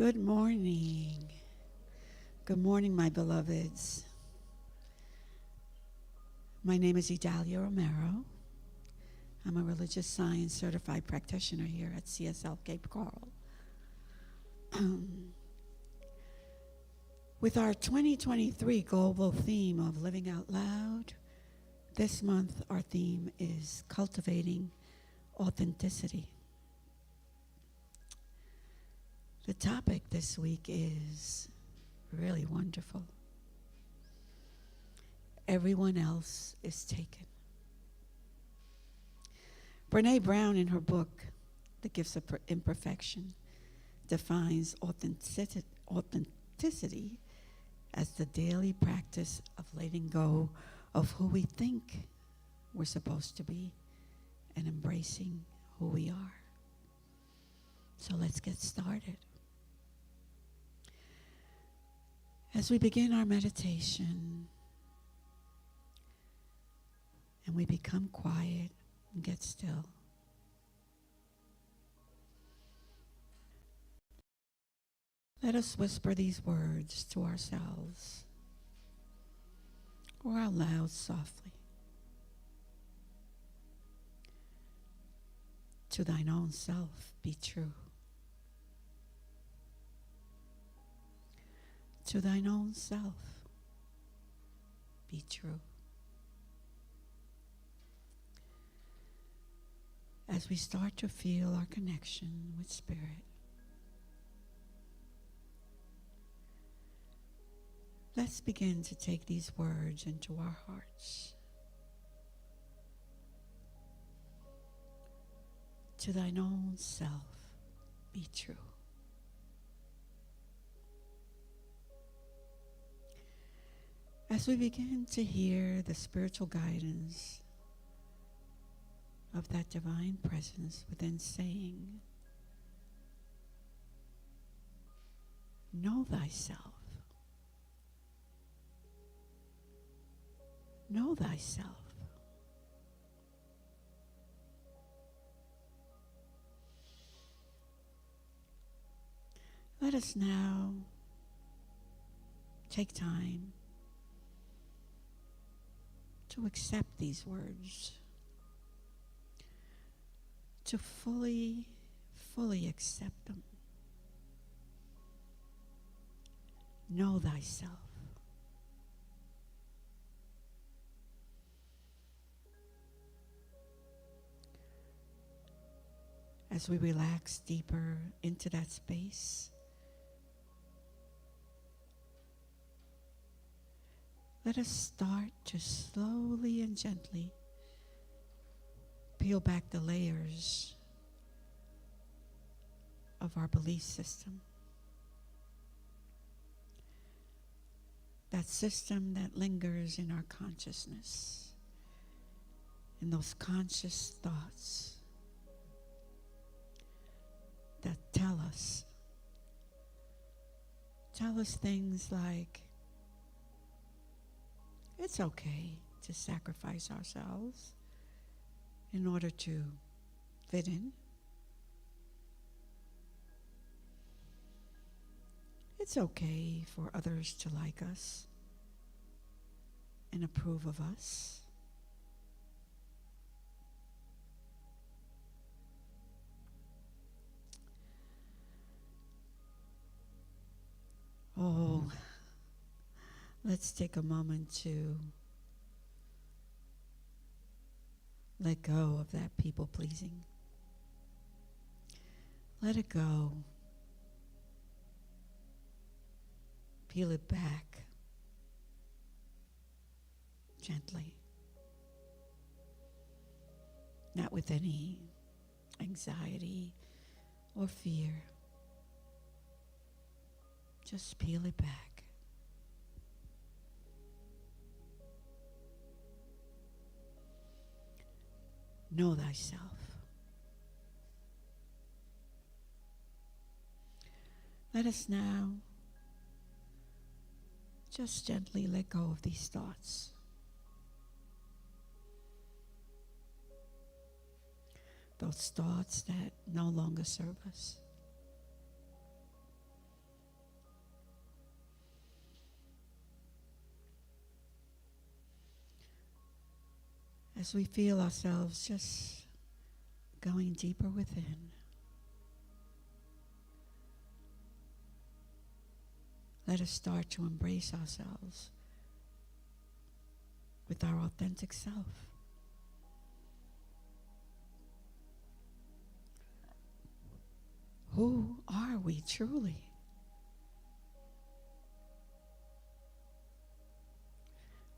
Good morning. Good morning, my beloveds. My name is Idalia Romero. I'm a religious science certified practitioner here at CSL Cape Coral. With our 2023 global theme of Living Out Loud, this month our theme is Cultivating Authenticity. The topic this week is really wonderful. Everyone else is taken. Brene Brown, in her book, The Gifts of Imperfection, defines authenticity as the daily practice of letting go of who we think we're supposed to be and embracing who we are. So let's get started. As we begin our meditation and we become quiet and get still, let us whisper these words to ourselves or out loud softly. To thine own self be true. To thine own self be true. As we start to feel our connection with Spirit, let's begin to take these words into our hearts. To thine own self be true. As we begin to hear the spiritual guidance of that divine presence within saying, know thyself. Know thyself. Let us now take time to accept these words, to fully accept them. Know thyself. As we relax deeper into that space, let us start to slowly and gently peel back the layers of our belief system. That system that lingers in our consciousness, in those conscious thoughts that tell us things like, it's okay to sacrifice ourselves in order to fit in. It's okay for others to like us and approve of us. Oh, let's take a moment to let go of that people-pleasing. Let it go. Peel it back gently. Not with any anxiety or fear. Just peel it back. Know thyself. Let us now just gently let go of these thoughts. Those thoughts that no longer serve us. As we feel ourselves just going deeper within, let us start to embrace ourselves with our authentic self. Who are we truly?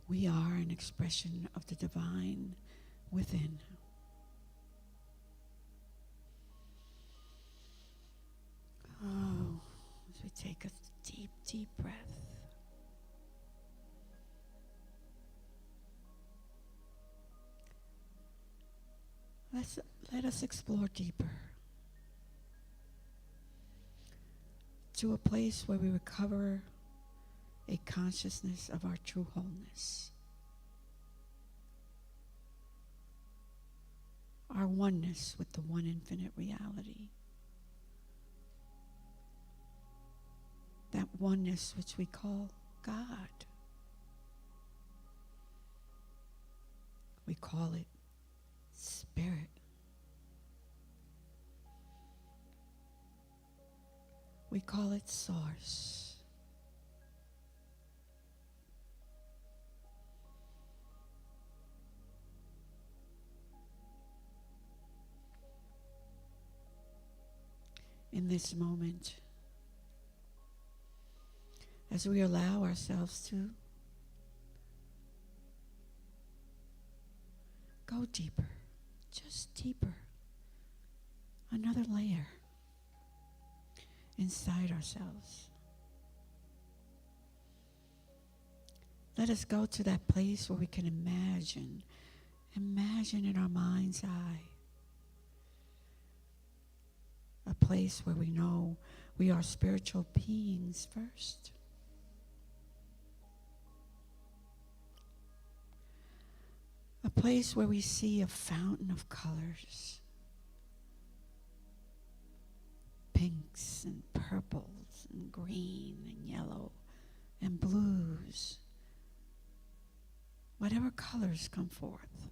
We are an expression of the divine within. Oh, as we take a deep, deep breath. Let us explore deeper to a place where we recover a consciousness of our true wholeness, our oneness with the one infinite reality, that oneness which we call God. We call it Spirit. We call it Source. In this moment, as we allow ourselves to go deeper, just deeper, another layer inside ourselves. Let us go to that place where we can imagine in our mind's eye, a place where we know we are spiritual beings first. A place where we see a fountain of colors, pinks and purples and green and yellow and blues, whatever colors come forth.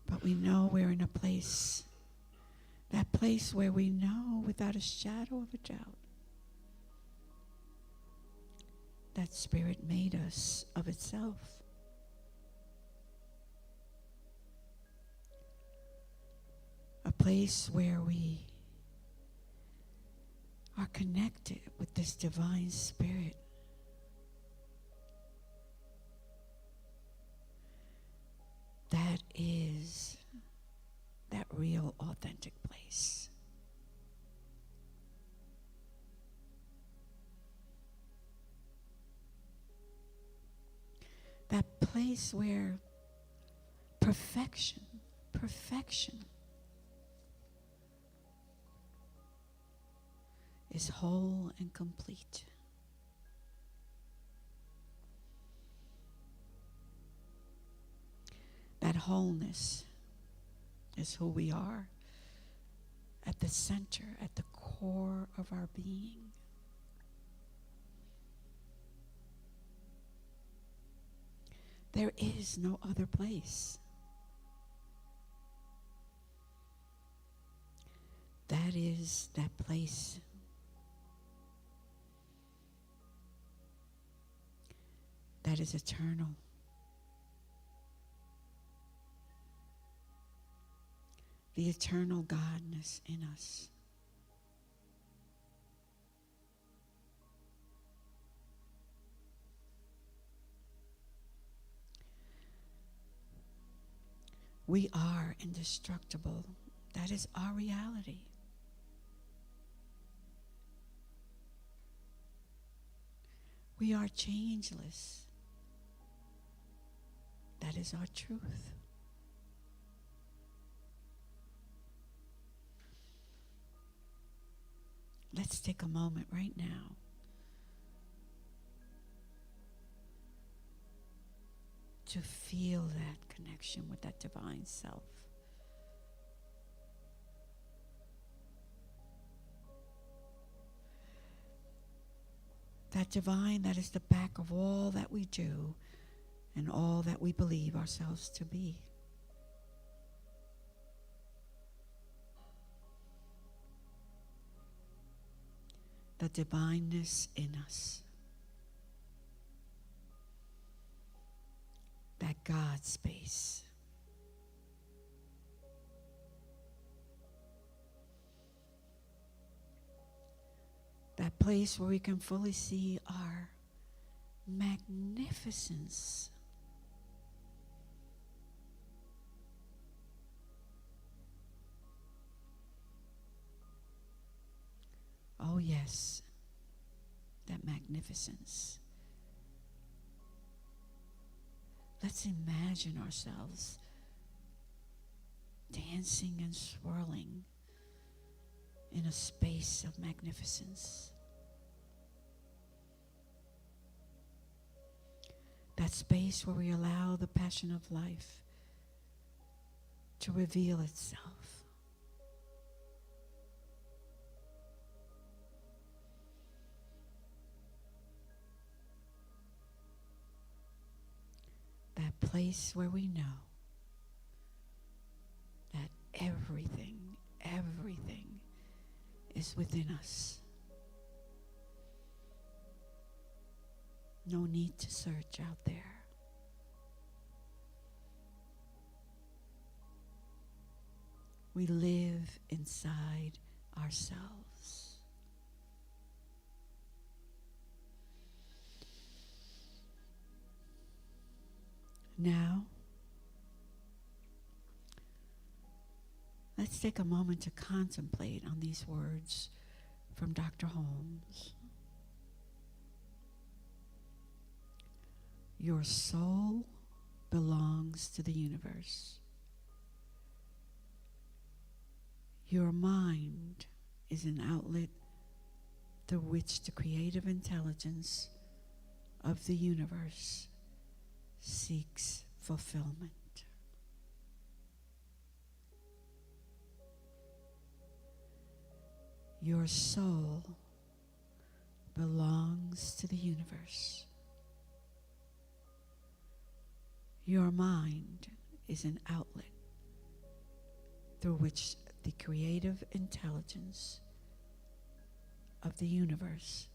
But we know we're in a place, that place where we know without a shadow of a doubt that Spirit made us of itself. A place where we are connected with this divine Spirit. That is that real, authentic place. That place where perfection is whole and complete. That wholeness is who we are at the center, at the core of our being. There is no other place. That is that place that is eternal. The eternal Godness in us. We are indestructible. That is our reality. We are changeless. That is our truth. Let's take a moment right now to feel that connection with that divine self. That divine that is the back of all that we do and all that we believe ourselves to be. The divineness in us. That God space. That place where we can fully see our magnificence. Oh yes, that magnificence. Let's imagine ourselves dancing and swirling in a space of magnificence. That space where we allow the passion of life to reveal itself. That place where we know that everything is within us. No need to search out there. We live inside ourselves. Now, let's take a moment to contemplate on these words from Dr. Holmes. Your soul belongs to the universe. Your mind is an outlet through which the creative intelligence of the universe seeks fulfillment. Your soul belongs to the universe. Your mind is an outlet through which the creative intelligence of the universe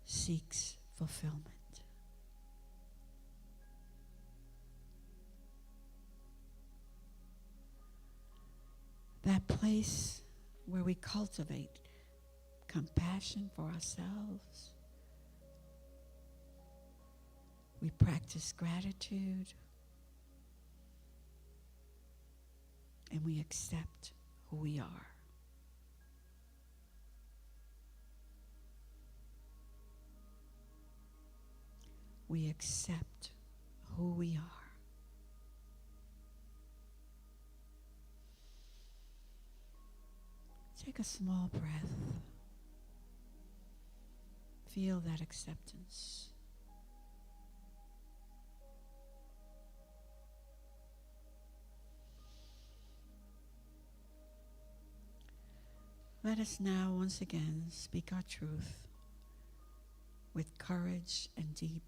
seeks fulfillment. That place where we cultivate compassion for ourselves. We practice gratitude. And we accept who we are. We accept who we are. Take a small breath. Feel that acceptance. Let us now once again speak our truth with courage and deep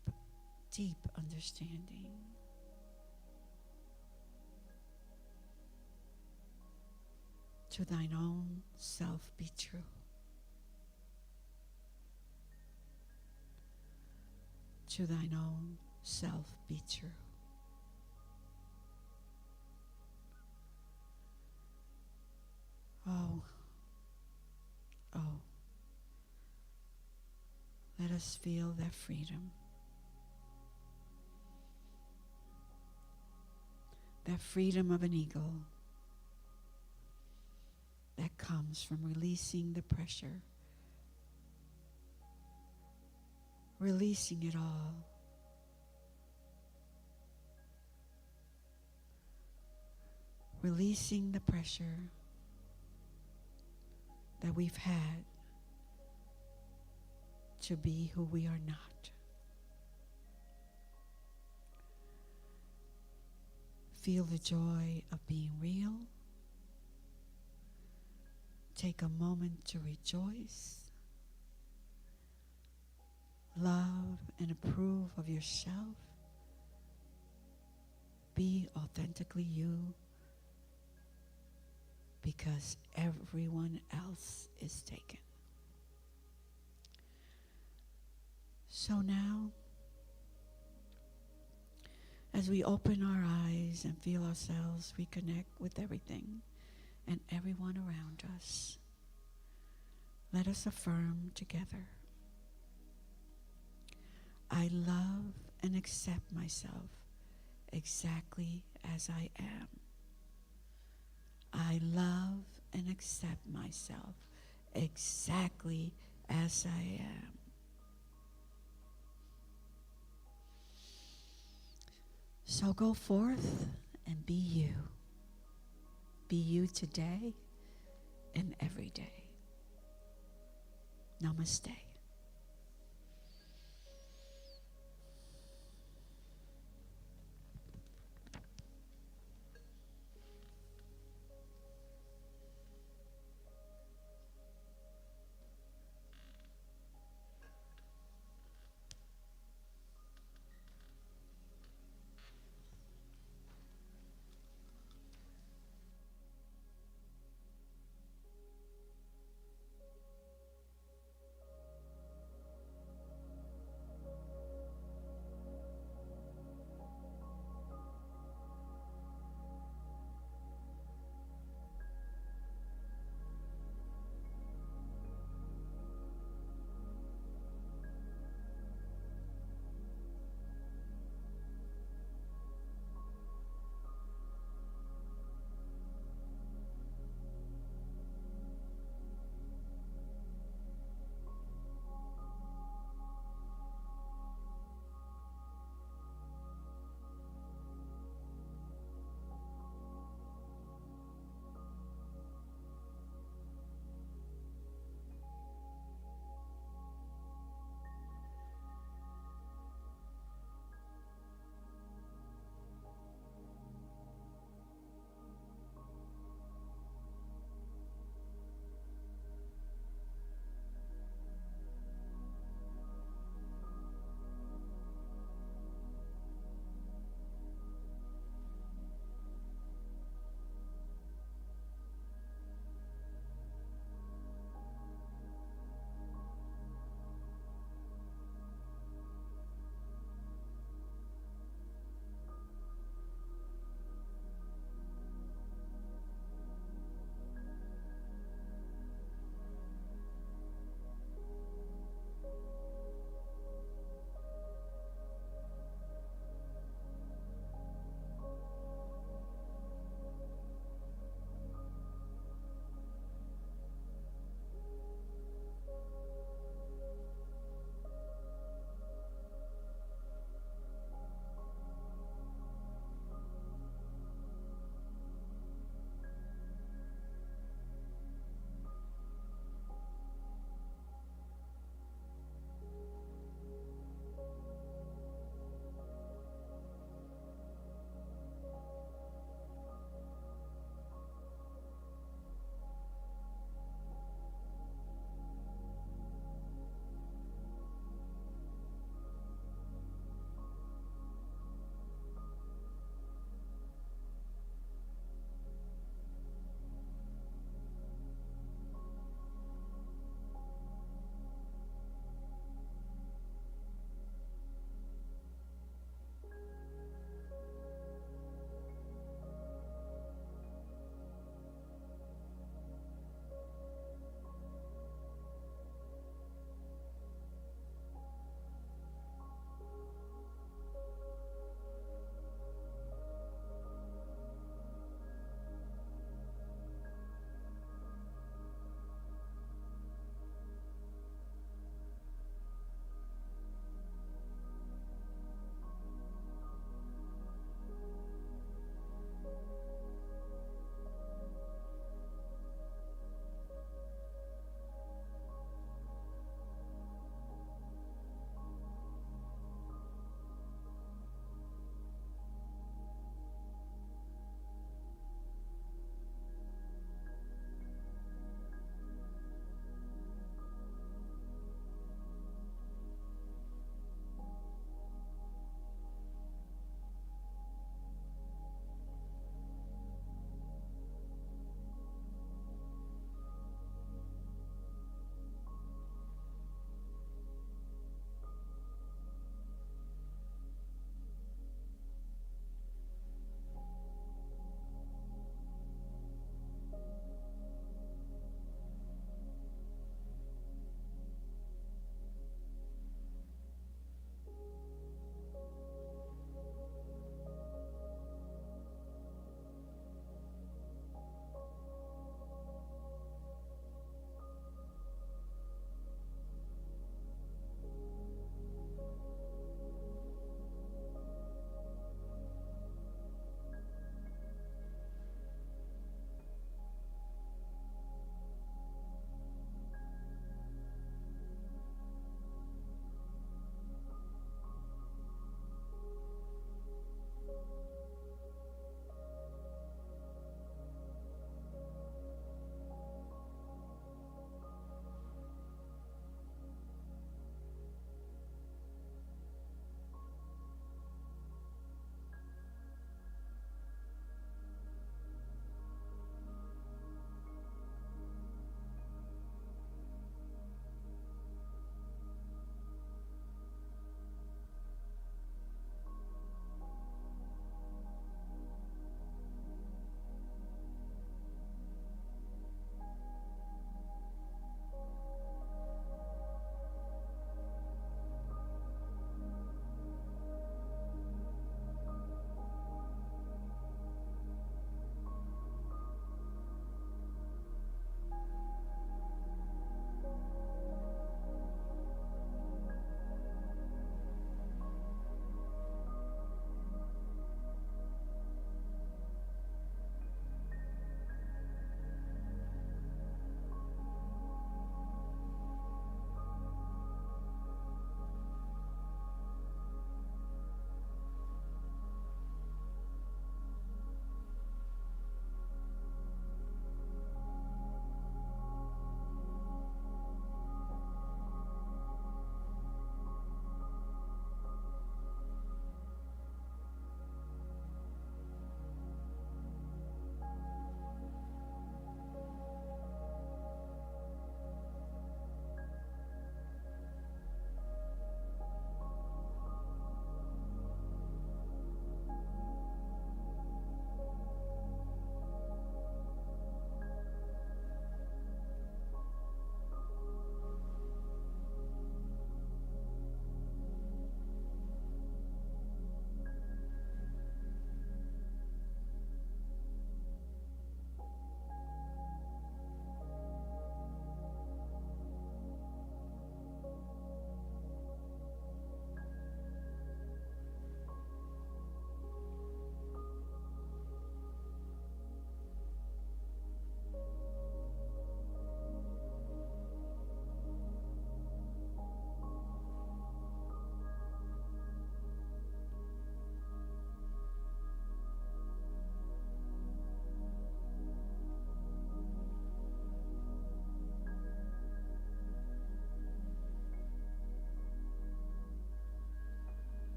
understanding. To thine own self be true. To thine own self be true. Oh, let us feel that freedom. That freedom of an eagle that comes from releasing the pressure, releasing it all. Releasing the pressure that we've had to be who we are not. Feel the joy of being real. Take a moment to rejoice. love and approve of yourself. Be authentically you, because everyone else is taken. So now, as we open our eyes and feel ourselves reconnect with everything and everyone around us, let us affirm together: I love and accept myself exactly as I am. I love and accept myself exactly as I am. So go forth and be you. Be you today and every day. Namaste.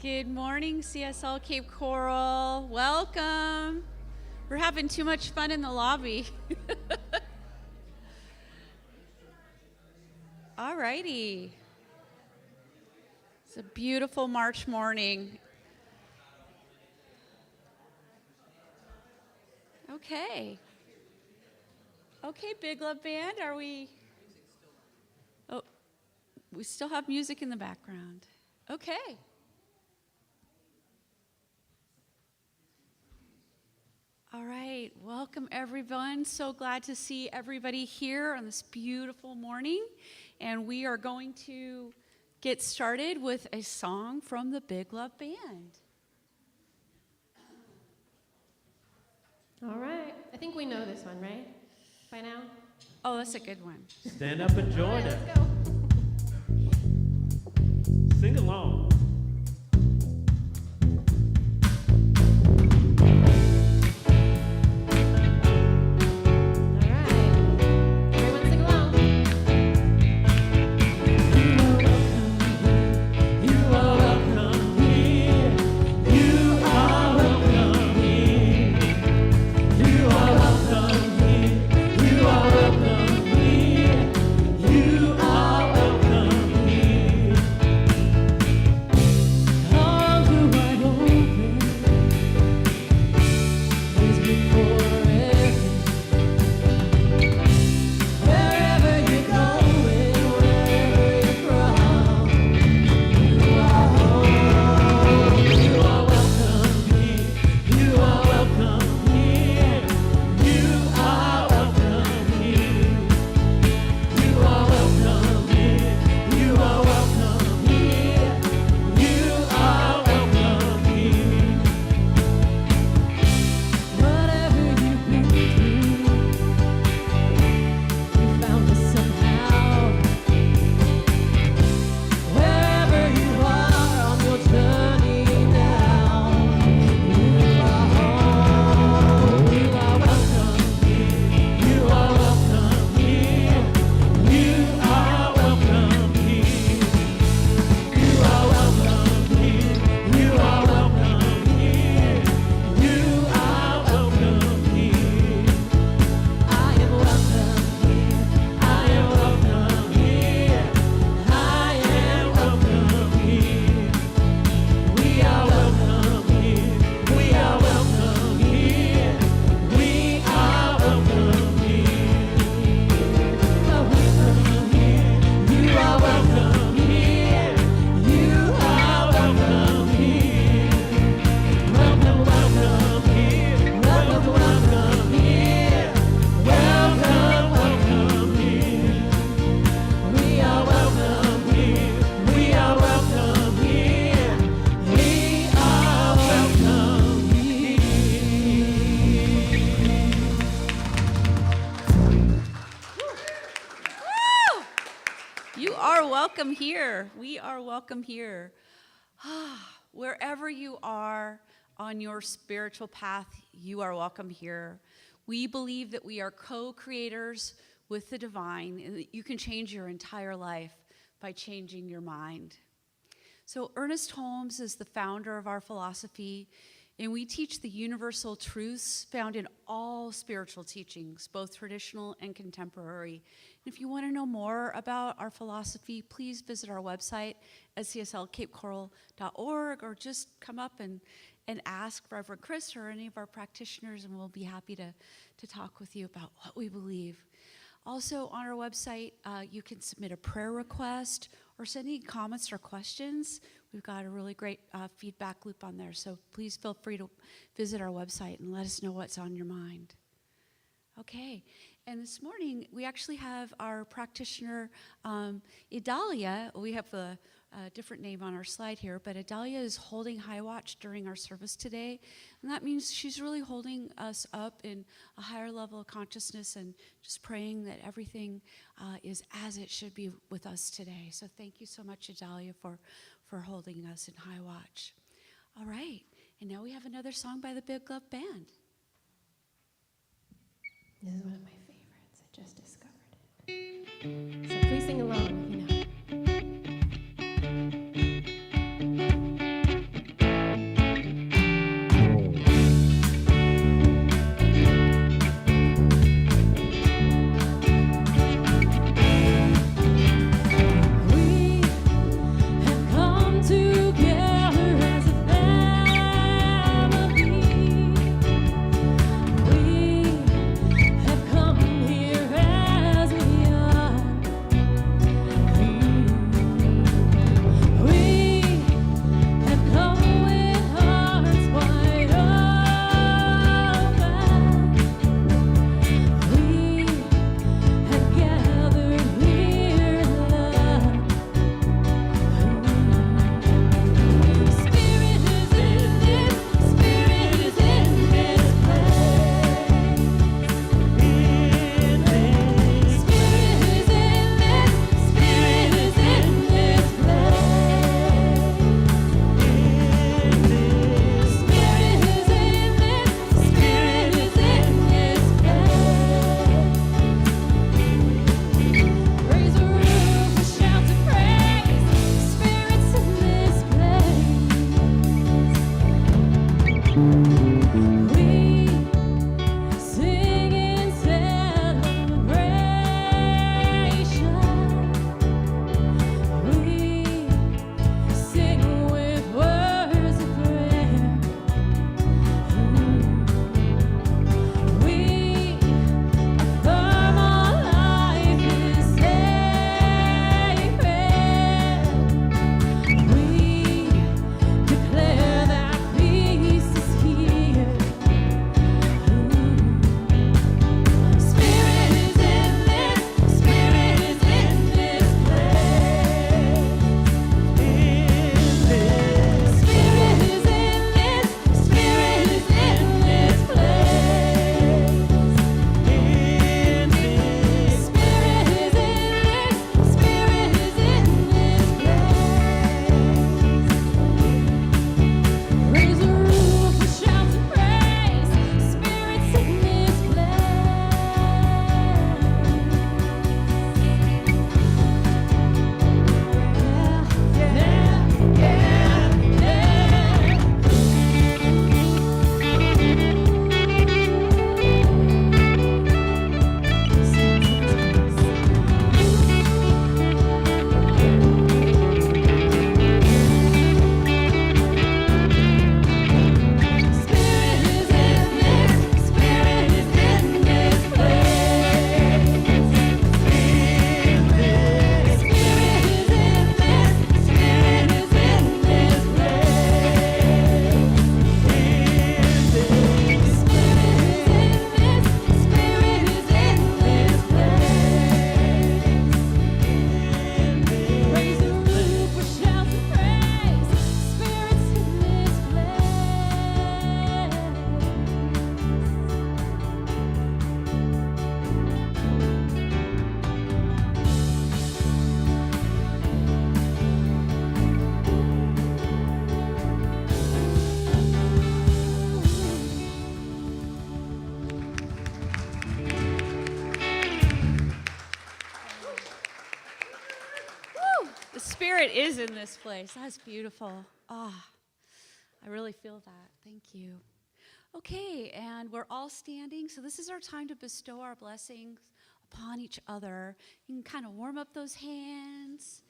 Good morning, CSL Cape Coral. Welcome. We're having too much fun in the lobby. All righty. It's a beautiful March morning. Okay. Okay, Big Love Band, are we? Oh, we still have music in the background. Okay. All right, welcome everyone. So glad to see everybody here on this beautiful morning. And we are going to get started with a song from the Big Love Band. All right, I think we know this one, right? By now? Oh, that's a good one. Stand up and join us. Let's go. Sing along. Welcome here. We are welcome here. Wherever you are on your spiritual path, you are welcome here. We believe that we are co-creators with the divine and that you can change your entire life by changing your mind. So Ernest Holmes is the founder of our philosophy, and we teach the universal truths found in all spiritual teachings, both traditional and contemporary. If you want to know more about our philosophy, please visit our website at cslcapecoral.org, or just come up and ask Reverend Chris or any of our practitioners, and we'll be happy to talk with you about what we believe. Also on our website, you can submit a prayer request or send any comments or questions. We've got a really great feedback loop on there, so please feel free to visit our website and let us know what's on your mind. Okay, and this morning we actually have our practitioner, Idalia. We have a different name on our slide here, but Idalia is holding high watch during our service today, and that means she's really holding us up in a higher level of consciousness and just praying that everything is as it should be with us today. So thank you so much, Idalia, for holding us in high watch. All right, and now we have another song by the Big Love Band. This is one of my favorites. I just discovered it. So please sing along if you know. Spirit is in this place. That's beautiful. I really feel that. Thank you. Okay, and we're all standing. So this is our time to bestow our blessings upon each other. You can kind of warm up those hands.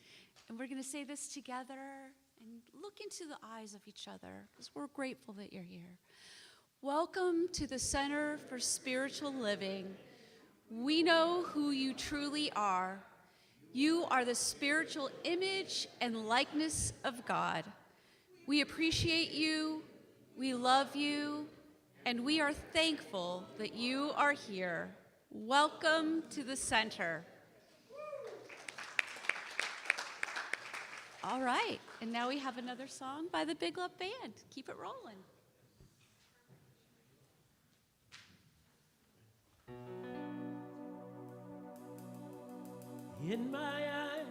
And we're going to say this together and look into the eyes of each other because we're grateful that you're here. Welcome to the Center for Spiritual Living. We know who you truly are. You are the spiritual image and likeness of God. We appreciate you, we love you, and we are thankful that you are here. Welcome to the center. All right, and now we have another song by the Big Love Band. Keep it rolling. In my eyes,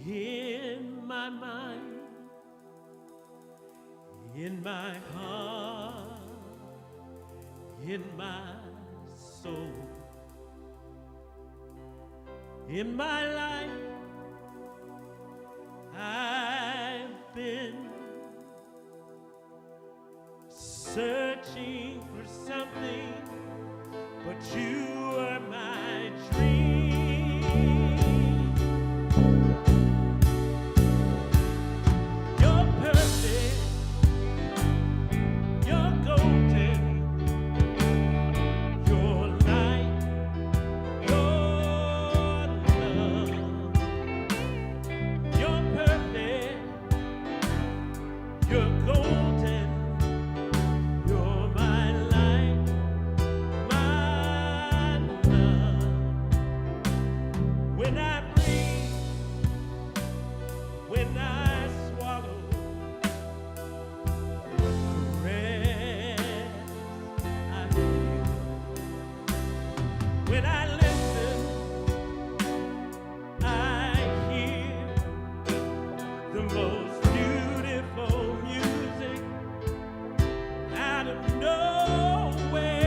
in my mind, in my heart, in my soul, in my life, I've been searching for something, but you are my dream. You're perfect, you're golden, you're light, you're love. You're perfect, you're golden, you're my light, my love. When I breathe, when I swallow, the rest I feel. When I listen, I hear the most beautiful music out of nowhere.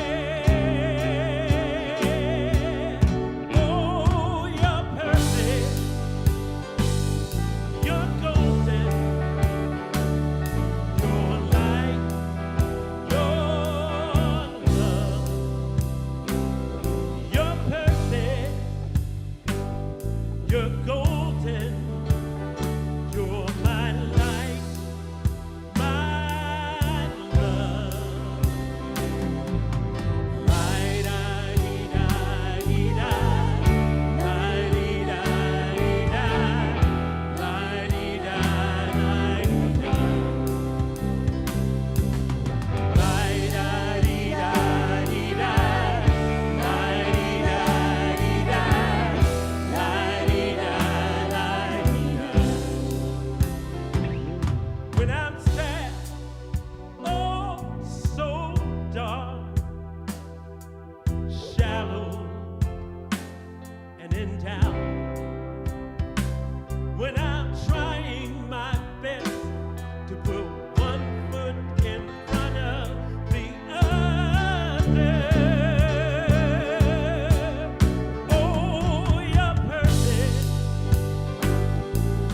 Oh, you're perfect, you're golden, you're light, you're love. You're perfect, you're golden, you're my light, my love. When I'm sad, oh, so dark, shallow, and in doubt. When I'm trying my best to put one foot in front of the other. Oh, you're perfect,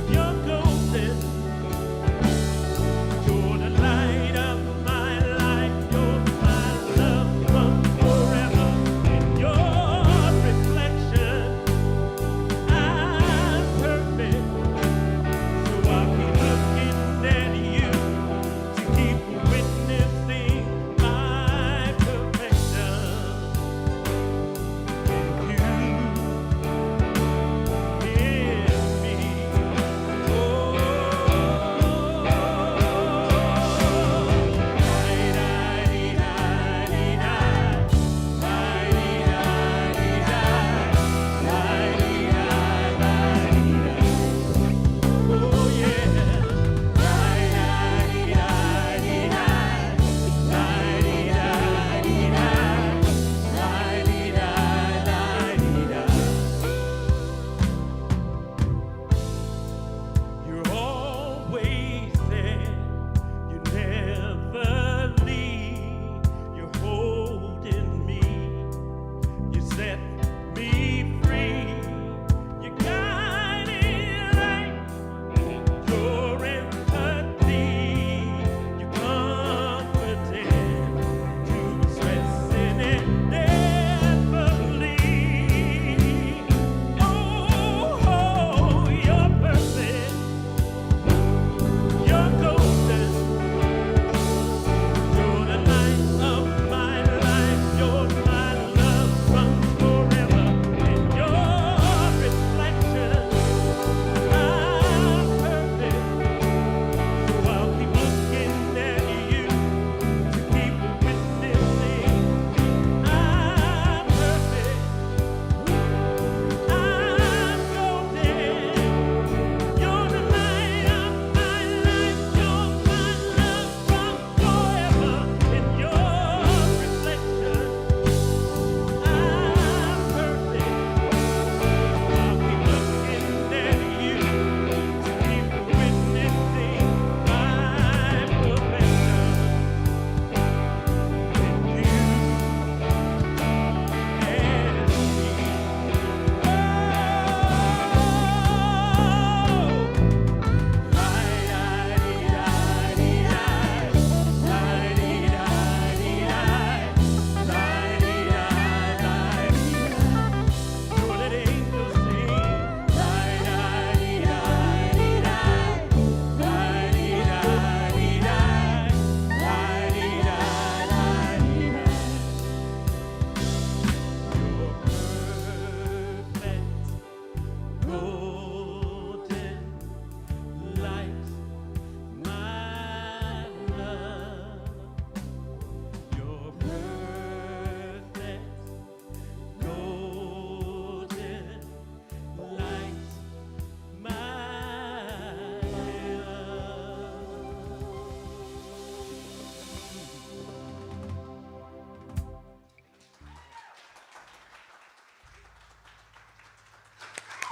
you're golden, you're the light of my life, you're my love from forever. In your reflection,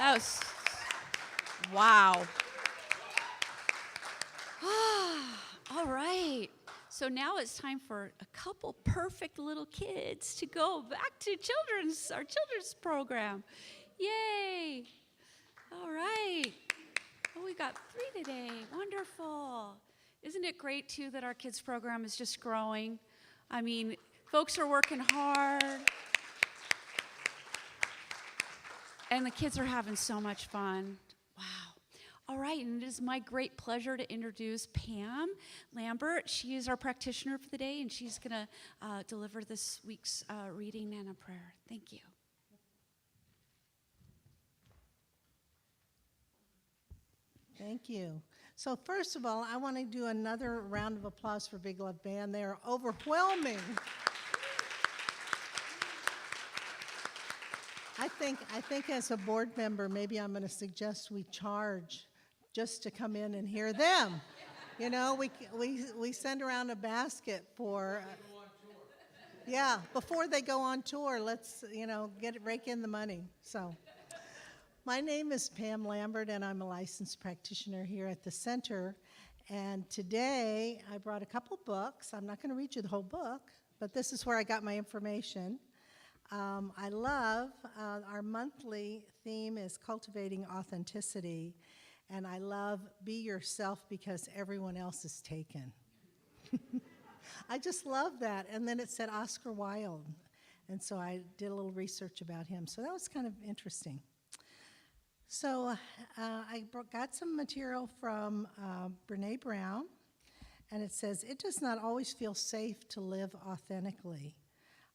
That was, wow. All right. So now it's time for a couple perfect little kids to go back to our children's program. Yay. All right. Oh, we got 3 today. Wonderful. Isn't it great, too, that our kids program is just growing? I mean, folks are working hard. And the kids are having so much fun. Wow. All right, and it is my great pleasure to introduce Pam Lambert. She is our practitioner for the day, and she's going to deliver this week's reading and a prayer. Thank you. Thank you. So first of all, I want to do another round of applause for Big Love Band. They are overwhelming. I think as a board member, maybe I'm going to suggest we charge just to come in and hear them. You know, we send around a basket for, yeah, before they go on tour, let's, rake in the money. So my name is Pam Lambert, and I'm a licensed practitioner here at the center. And today I brought a couple books. I'm not going to read you the whole book, but this is where I got my information. I love, our monthly theme is cultivating authenticity, and I love be yourself because everyone else is taken. I just love that. And then it said Oscar Wilde, and so I did a little research about him. So that was kind of interesting. So I got some material from Brene Brown, and it says, it does not always feel safe to live authentically.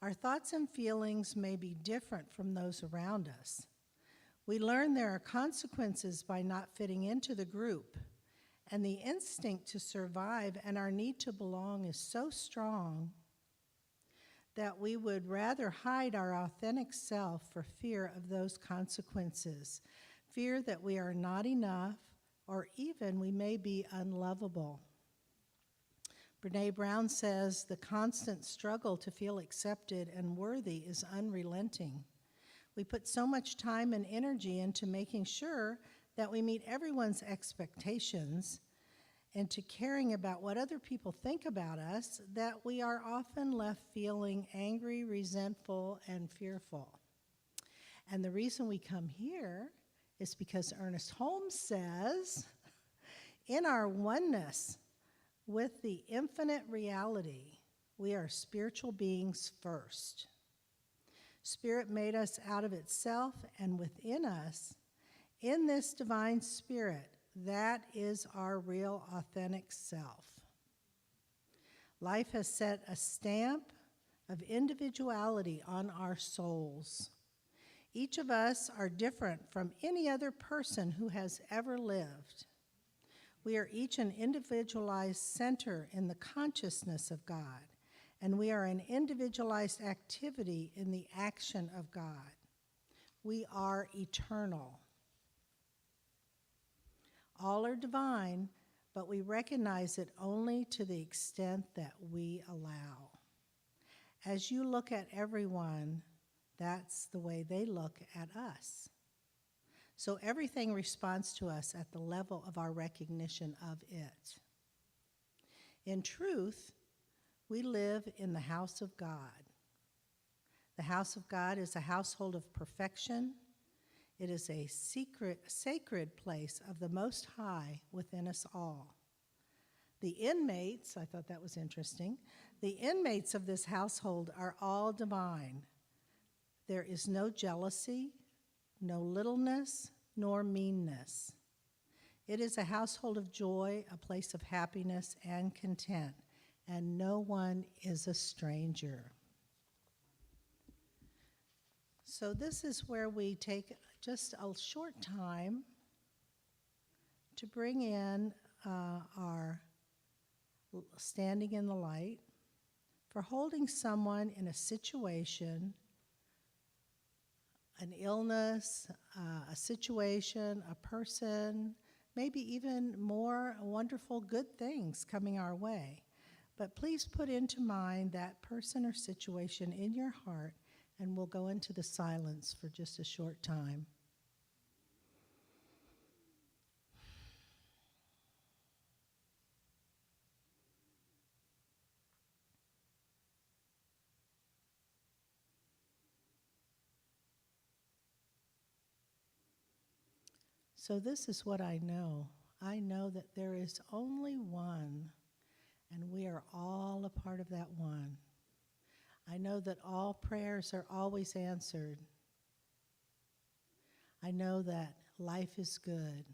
Our thoughts and feelings may be different from those around us. We learn there are consequences by not fitting into the group, and the instinct to survive and our need to belong is so strong that we would rather hide our authentic self for fear of those consequences, fear that we are not enough, or even we may be unlovable. Brene Brown says the constant struggle to feel accepted and worthy is unrelenting. We put so much time and energy into making sure that we meet everyone's expectations and to caring about what other people think about us that we are often left feeling angry, resentful, and fearful. And the reason we come here is because Ernest Holmes says, in our oneness with the infinite reality, we are spiritual beings first. Spirit made us out of itself and within us. In this divine spirit, that is our real authentic self. Life has set a stamp of individuality on our souls. Each of us are different from any other person who has ever lived. We are each an individualized center in the consciousness of God, and we are an individualized activity in the action of God. We are eternal. All are divine, but we recognize it only to the extent that we allow. As you look at everyone, that's the way they look at us. So everything responds to us at the level of our recognition of it. In truth, we live in the house of God. The house of God is a household of perfection. It is a sacred place of the Most High within us all. The inmates, I thought that was interesting, the inmates of this household are all divine. There is no jealousy, no littleness, nor meanness. It is a household of joy, a place of happiness and content, and no one is a stranger. So this is where we take just a short time to bring in our standing in the light, for holding someone in a situation, an illness, a situation, a person, maybe even more wonderful good things coming our way. But please put into mind that person or situation in your heart, and we'll go into the silence for just a short time. So this is what I know. I know that there is only one, and we are all a part of that one. I know that all prayers are always answered. I know that life is good.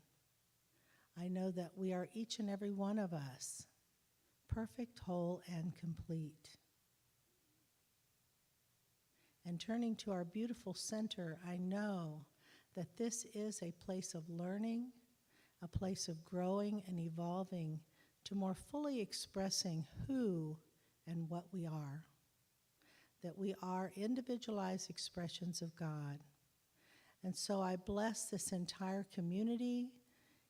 I know that we are each and every one of us perfect, whole, and complete. And turning to our beautiful center, I know that this is a place of learning, a place of growing and evolving to more fully expressing who and what we are. That we are individualized expressions of God. And so I bless this entire community,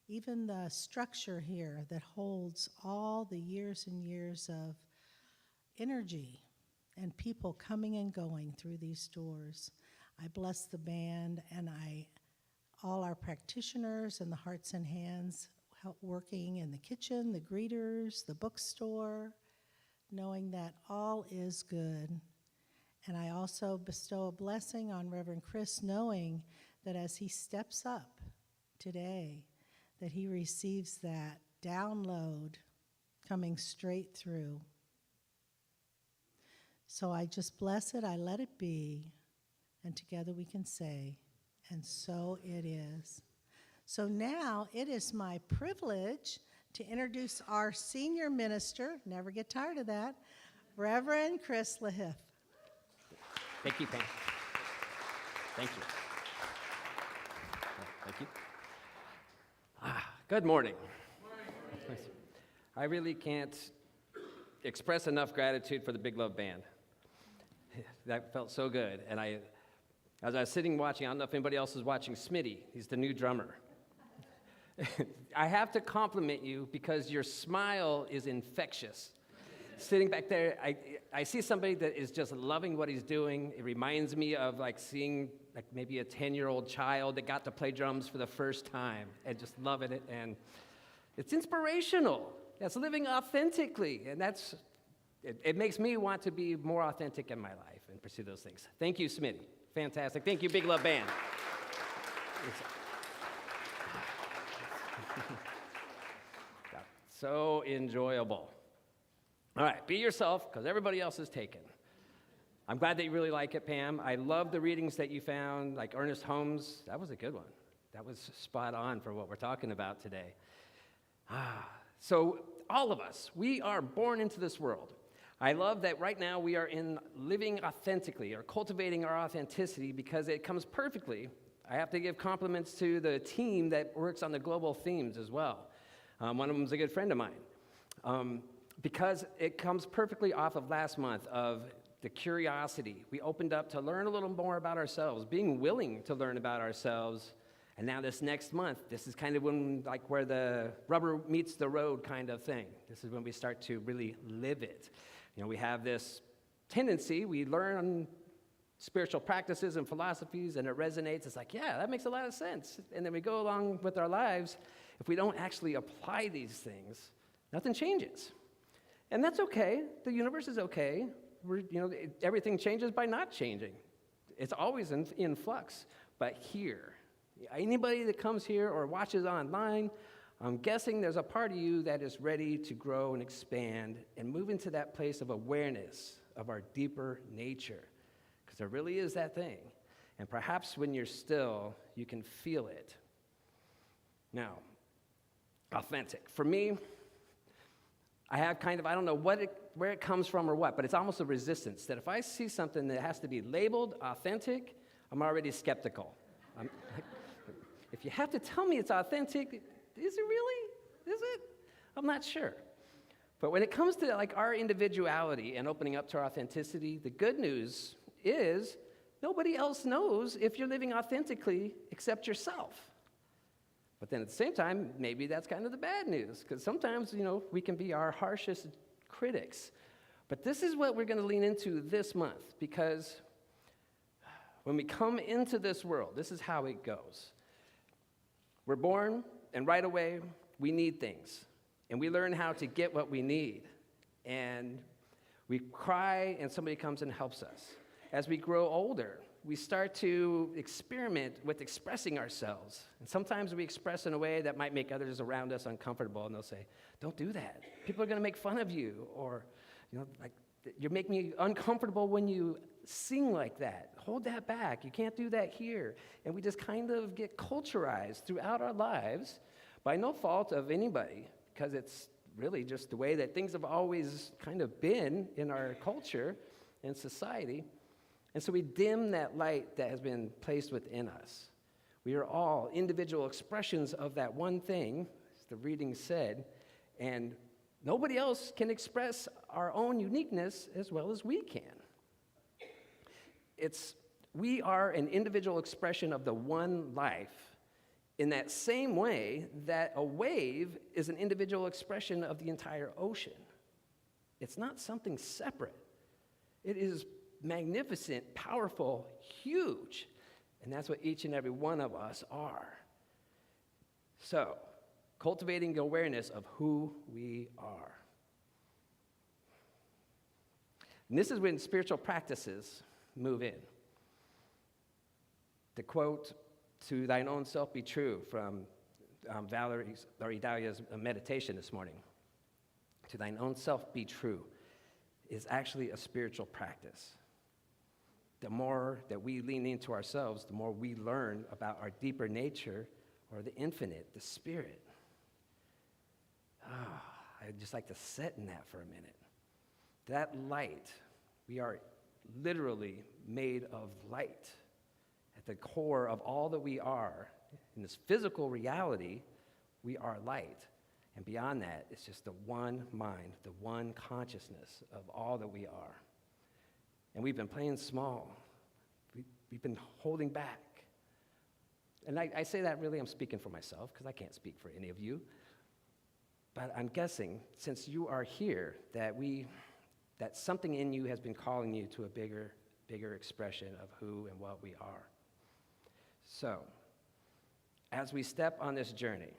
even the structure here that holds all the years and years of energy and people coming and going through these doors. I bless the band and all our practitioners and the hearts and hands working in the kitchen, the greeters, the bookstore, knowing that all is good. And I also bestow a blessing on Reverend Chris, knowing that as he steps up today, that he receives that download coming straight through. So I just bless it, I let it be, and together we can say, and so it is. So now it is my privilege to introduce our senior minister, never get tired of that, Reverend Chris LaHiff. Thank you, Pam. Thank you. Thank you. Good morning. I really can't express enough gratitude for the Big Love Band. That felt so good. And as I was sitting watching, I don't know if anybody else is watching Smitty. He's the new drummer. I have to compliment you because your smile is infectious. Sitting back there, I see somebody that is just loving what he's doing. It reminds me of like seeing like maybe a 10-year-old child that got to play drums for the first time and just loving it. And it's inspirational. That's living authentically. And it makes me want to be more authentic in my life and pursue those things. Thank you, Smitty. Fantastic. Thank you, Big Love Band. So enjoyable. All right, be yourself, because everybody else is taken. I'm glad that you really like it, Pam. I love the readings that you found, like Ernest Holmes. That was a good one. That was spot on for what we're talking about today. So all of us, we are born into this world. I love that right now we are in living authentically, or cultivating our authenticity, because it comes perfectly. I have to give compliments to the team that works on the global themes as well. One of them is a good friend of mine. Because it comes perfectly off of last month of the curiosity. We opened up to learn a little more about ourselves, being willing to learn about ourselves. And now this next month, this is kind of when, like, where the rubber meets the road kind of thing. This is when we start to really live it. You know, we have this tendency, we learn spiritual practices and philosophies, and it resonates. It's like, yeah, that makes a lot of sense. And then we go along with our lives. If we don't actually apply these things, nothing changes. And that's okay. The universe is okay. Everything changes by not changing. It's always in flux. But here, anybody that comes here or watches online, I'm guessing there's a part of you that is ready to grow and expand and move into that place of awareness of our deeper nature. Because there really is that thing. And perhaps when you're still, you can feel it. Now, authentic. For me, I have kind of, I don't know where it comes from or what, but it's almost a resistance that if I see something that has to be labeled authentic, I'm already skeptical. If you have to tell me it's authentic, is it really? Is it? I'm not sure. But when it comes to like our individuality and opening up to our authenticity, the good news is nobody else knows if you're living authentically except yourself. But then at the same time, maybe that's kind of the bad news, because sometimes, we can be our harshest critics. But this is what we're going to lean into this month, because when we come into this world, this is how it goes. We're born, and right away, we need things. And we learn how to get what we need. And we cry, and somebody comes and helps us. As we grow older, we start to experiment with expressing ourselves. And sometimes we express in a way that might make others around us uncomfortable, and they'll say, don't do that. People are going to make fun of you, or, like, you make me uncomfortable when you sing like that. Hold that back. You can't do that here. And we just kind of get culturized throughout our lives by no fault of anybody, because it's really just the way that things have always kind of been in our culture and society. And so we dim that light that has been placed within us. We are all individual expressions of that one thing, as the reading said, and nobody else can express our own uniqueness as well as we can. We are an individual expression of the one life in that same way that a wave is an individual expression of the entire ocean. It's not something separate. It is magnificent, powerful, huge, and that's what each and every one of us are. So, cultivating awareness of who we are. And this is when spiritual practices move in. The quote, "To thine own self be true," from Valerie Dahlia's meditation this morning. To thine own self be true is actually a spiritual practice. The more that we lean into ourselves, the more we learn about our deeper nature, or the infinite, the spirit. I'd just like to sit in that for a minute. That light, we are literally made of light. At the core of all that we are, in this physical reality, we are light. And beyond that, it's just the one mind, the one consciousness of all that we are. And we've been playing small. We've been holding back. And I say that really, I'm speaking for myself, because I can't speak for any of you. But I'm guessing, since you are here, that something in you has been calling you to a bigger expression of who and what we are. So, as we step on this journey,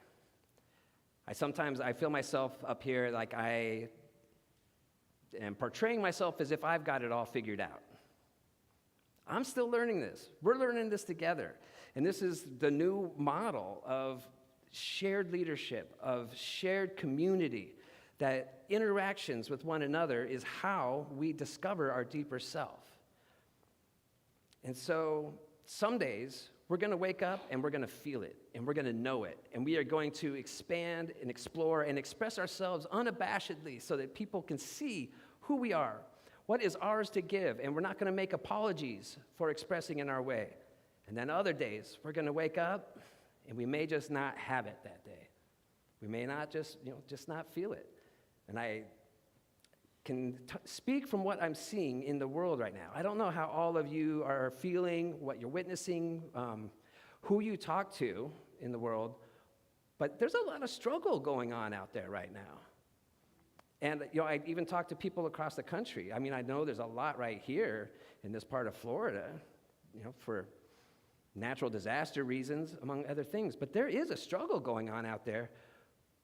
I feel myself up here like I am portraying myself as if I've got it all figured out. I'm still learning this. We're learning this together. And this is the new model of shared leadership, of shared community, that interactions with one another is how we discover our deeper self. And so some days, we're going to wake up and we're going to feel it, and we're going to know it, and we are going to expand and explore and express ourselves unabashedly so that people can see who we are, what is ours to give, and we're not going to make apologies for expressing in our way. And then other days, we're going to wake up and we may just not have it that day. We may not just not feel it. And I can speak from what I'm seeing in the world right now. I don't know how all of you are feeling, what you're witnessing, who you talk to in the world, but there's a lot of struggle going on out there right now. And I even talk to people across the country. I mean, I know there's a lot right here in this part of Florida, for natural disaster reasons, among other things. But there is a struggle going on out there,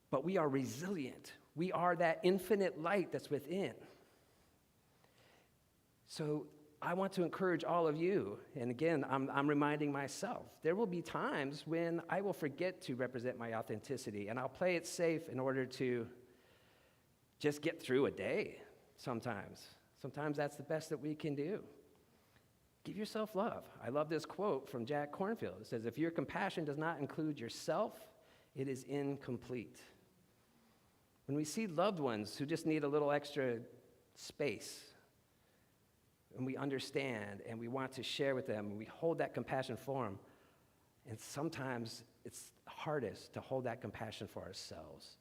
but we are resilient. We are that infinite light that's within. So I want to encourage all of you, and again, I'm reminding myself, there will be times when I will forget to represent my authenticity, and I'll play it safe in order to just get through a day sometimes. Sometimes that's the best that we can do. Give yourself love. I love this quote from Jack Kornfield. It says, "If your compassion does not include yourself, it is incomplete." When we see loved ones who just need a little extra space, and we understand and we want to share with them, and we hold that compassion for them, and sometimes it's hardest to hold that compassion for ourselves.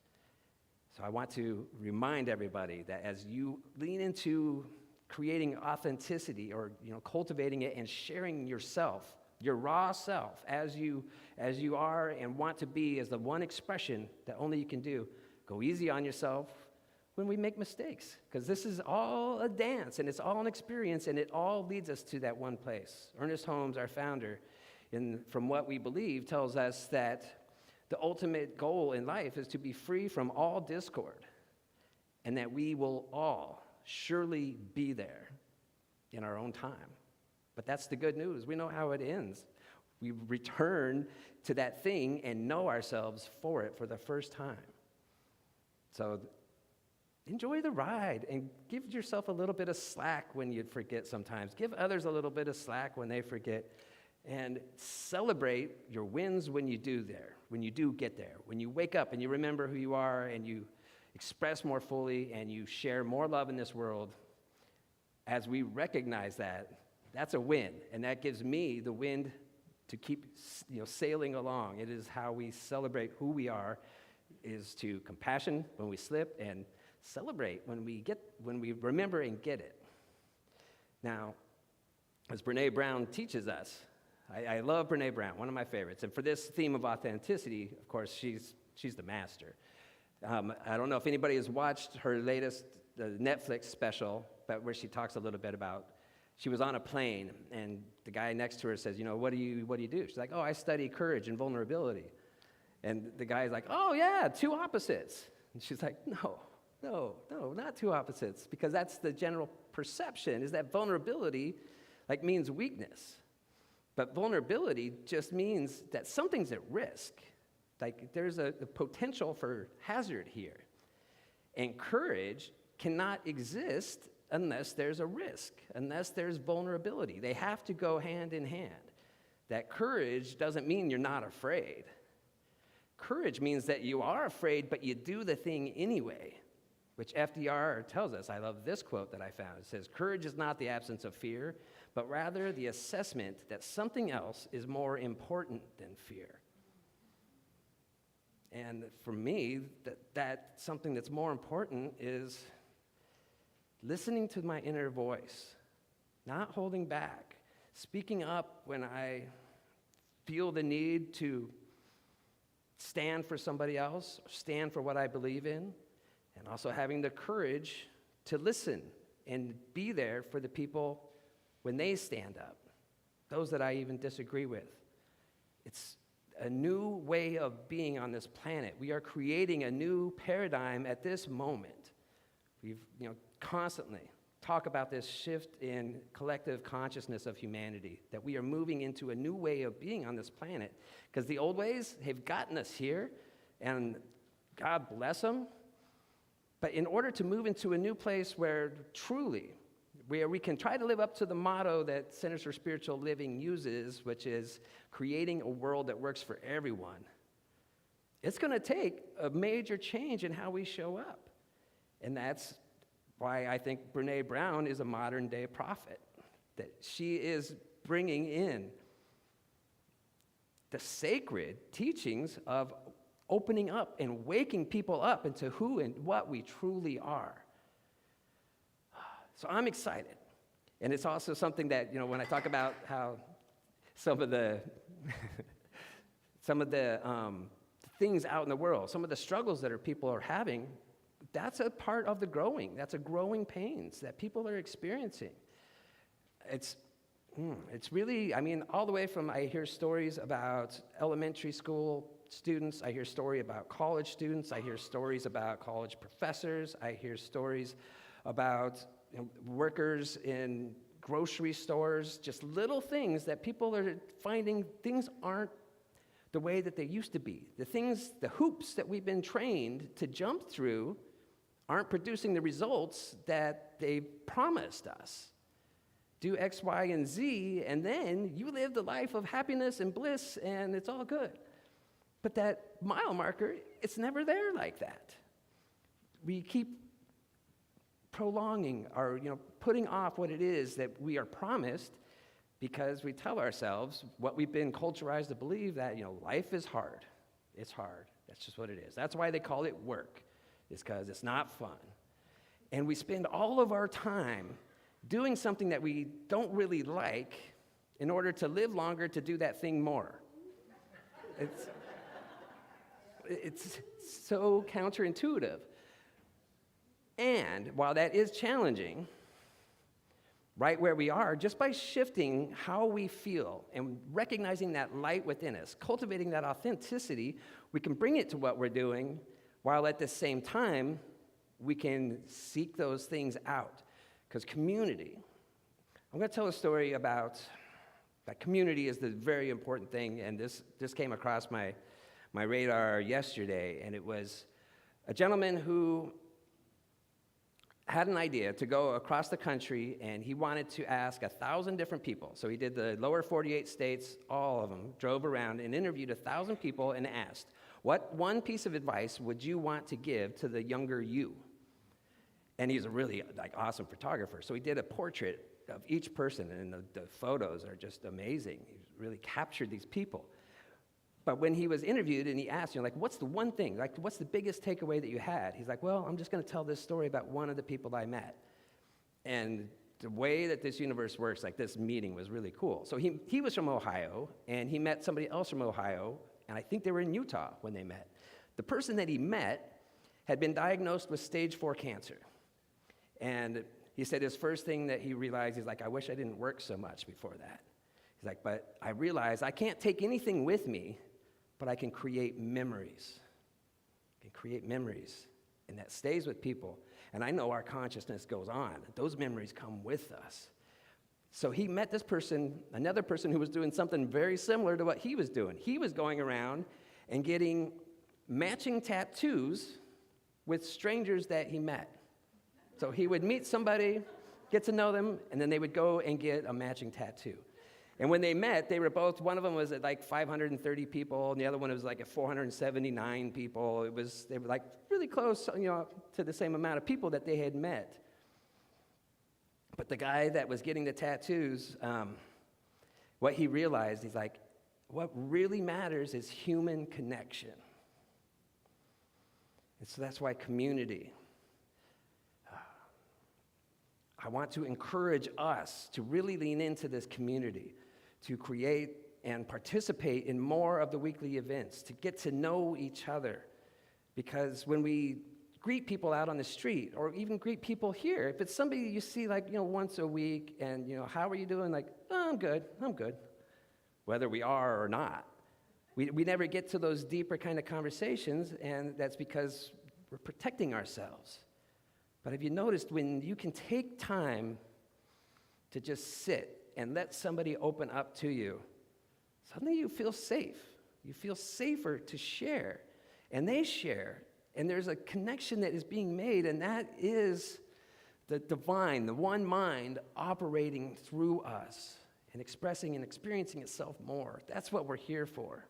So I want to remind everybody that as you lean into creating authenticity, or cultivating it and sharing yourself, your raw self, as you are and want to be, as the one expression that only you can do, go easy on yourself when we make mistakes, because this is all a dance and it's all an experience, and it all leads us to that one place. Ernest Holmes, our founder, from what we believe, tells us that the ultimate goal in life is to be free from all discord, and that we will all surely be there in our own time. But that's the good news. We know how it ends. We return to that thing and know ourselves for it for the first time. So enjoy the ride and give yourself a little bit of slack when you forget sometimes. Give others a little bit of slack when they forget. And celebrate your wins when you do get there. When you wake up and you remember who you are and you express more fully and you share more love in this world, as we recognize that, that's a win. And that gives me the wind to keep sailing along. It is how we celebrate who we are, is to compassion when we slip and celebrate when we remember and get it. Now, as Brene Brown teaches us, I love Brene Brown, one of my favorites. And for this theme of authenticity, of course, she's the master. I don't know if anybody has watched her latest Netflix special, but where she talks a little bit about, she was on a plane, and the guy next to her says, what do you do? She's like, oh, I study courage and vulnerability. And the guy's like, oh, yeah, two opposites. And she's like, no, not two opposites, because that's the general perception, is that vulnerability means weakness. But vulnerability just means that something's at risk. There's a potential for hazard here. And courage cannot exist unless there's a risk, unless there's vulnerability. They have to go hand in hand. That courage doesn't mean you're not afraid. Courage means that you are afraid, but you do the thing anyway, which FDR tells us. I love this quote that I found. It says, courage is not the absence of fear, but rather the assessment that something else is more important than fear. And for me, that something that's more important is listening to my inner voice, not holding back, speaking up when I feel the need to stand for somebody else, stand for what I believe in, and also having the courage to listen and be there for the people when they stand up, those that I even disagree with. It's a new way of being on this planet. We are creating a new paradigm at this moment. We've constantly talk about this shift in collective consciousness of humanity, that we are moving into a new way of being on this planet, because the old ways have gotten us here, and God bless them. But in order to move into a new place where we can try to live up to the motto that Centers for Spiritual Living uses, which is creating a world that works for everyone, it's going to take a major change in how we show up. And that's why I think Brene Brown is a modern-day prophet, that she is bringing in the sacred teachings of opening up and waking people up into who and what we truly are. So I'm excited. And it's also something that, when I talk about how some of the things out in the world, some of the struggles that people are having, that's a part of the growing. That's a growing pains that people are experiencing. It's really, all the way from, I hear stories about elementary school students, I hear stories about college students, I hear stories about college professors, I hear stories about workers in grocery stores, just little things that people are finding things aren't the way that they used to be. The hoops that we've been trained to jump through aren't producing the results that they promised us. Do X, Y, and Z, and then you live the life of happiness and bliss, and it's all good. But that mile marker, it's never there like that. We keep prolonging or putting off what it is that we are promised, because we tell ourselves what we've been culturized to believe, that life is hard. It's hard. That's just what it is. That's why they call it work. It's because it's not fun. And we spend all of our time doing something that we don't really like in order to live longer to do that thing more. It's so counterintuitive. And while that is challenging, right where we are, just by shifting how we feel and recognizing that light within us, cultivating that authenticity, we can bring it to what we're doing, while at the same time, we can seek those things out. Because community, I'm going to tell a story about that community is the very important thing, and this came across my radar yesterday, and it was a gentleman who had an idea to go across the country, and he wanted to ask 1,000 different people. So he did the lower 48 states, all of them, drove around and interviewed 1,000 people and asked, what one piece of advice would you want to give to the younger you? And he's a really awesome photographer. So he did a portrait of each person, and the photos are just amazing. He really captured these people. But when he was interviewed and he asked, what's the one thing, what's the biggest takeaway that you had? He's like, well, I'm just going to tell this story about one of the people I met. And the way that this universe works, this meeting was really cool. So he was from Ohio, and he met somebody else from Ohio, and I think they were in Utah when they met. The person that he met had been diagnosed with stage 4 cancer. And he said his first thing that he realized, he's like, I wish I didn't work so much before that. He's like, but I realized I can't take anything with me, but I can create memories. I can create memories, and that stays with people. And I know our consciousness goes on. Those memories come with us. So he met this person, another person who was doing something very similar to what he was doing. He was going around and getting matching tattoos with strangers that he met. So he would meet somebody, get to know them, and then they would go and get a matching tattoo. And when they met, they were both, one of them was at 530 people, and the other one was at 479 people. They were really close, to the same amount of people that they had met. But the guy that was getting the tattoos, what he realized, he's like, what really matters is human connection. And so that's why community. I want to encourage us to really lean into this community, to create and participate in more of the weekly events, to get to know each other. Because when we greet people out on the street, or even greet people here, if it's somebody you see once a week, and how are you doing? Oh, I'm good, whether we are or not. We never get to those deeper kind of conversations, and that's because we're protecting ourselves. But have you noticed when you can take time to just sit and let somebody open up to you, suddenly you feel safe. You feel safer to share. And they share. And there's a connection that is being made, and that is the divine, the one mind operating through us and expressing and experiencing itself more. That's what we're here for.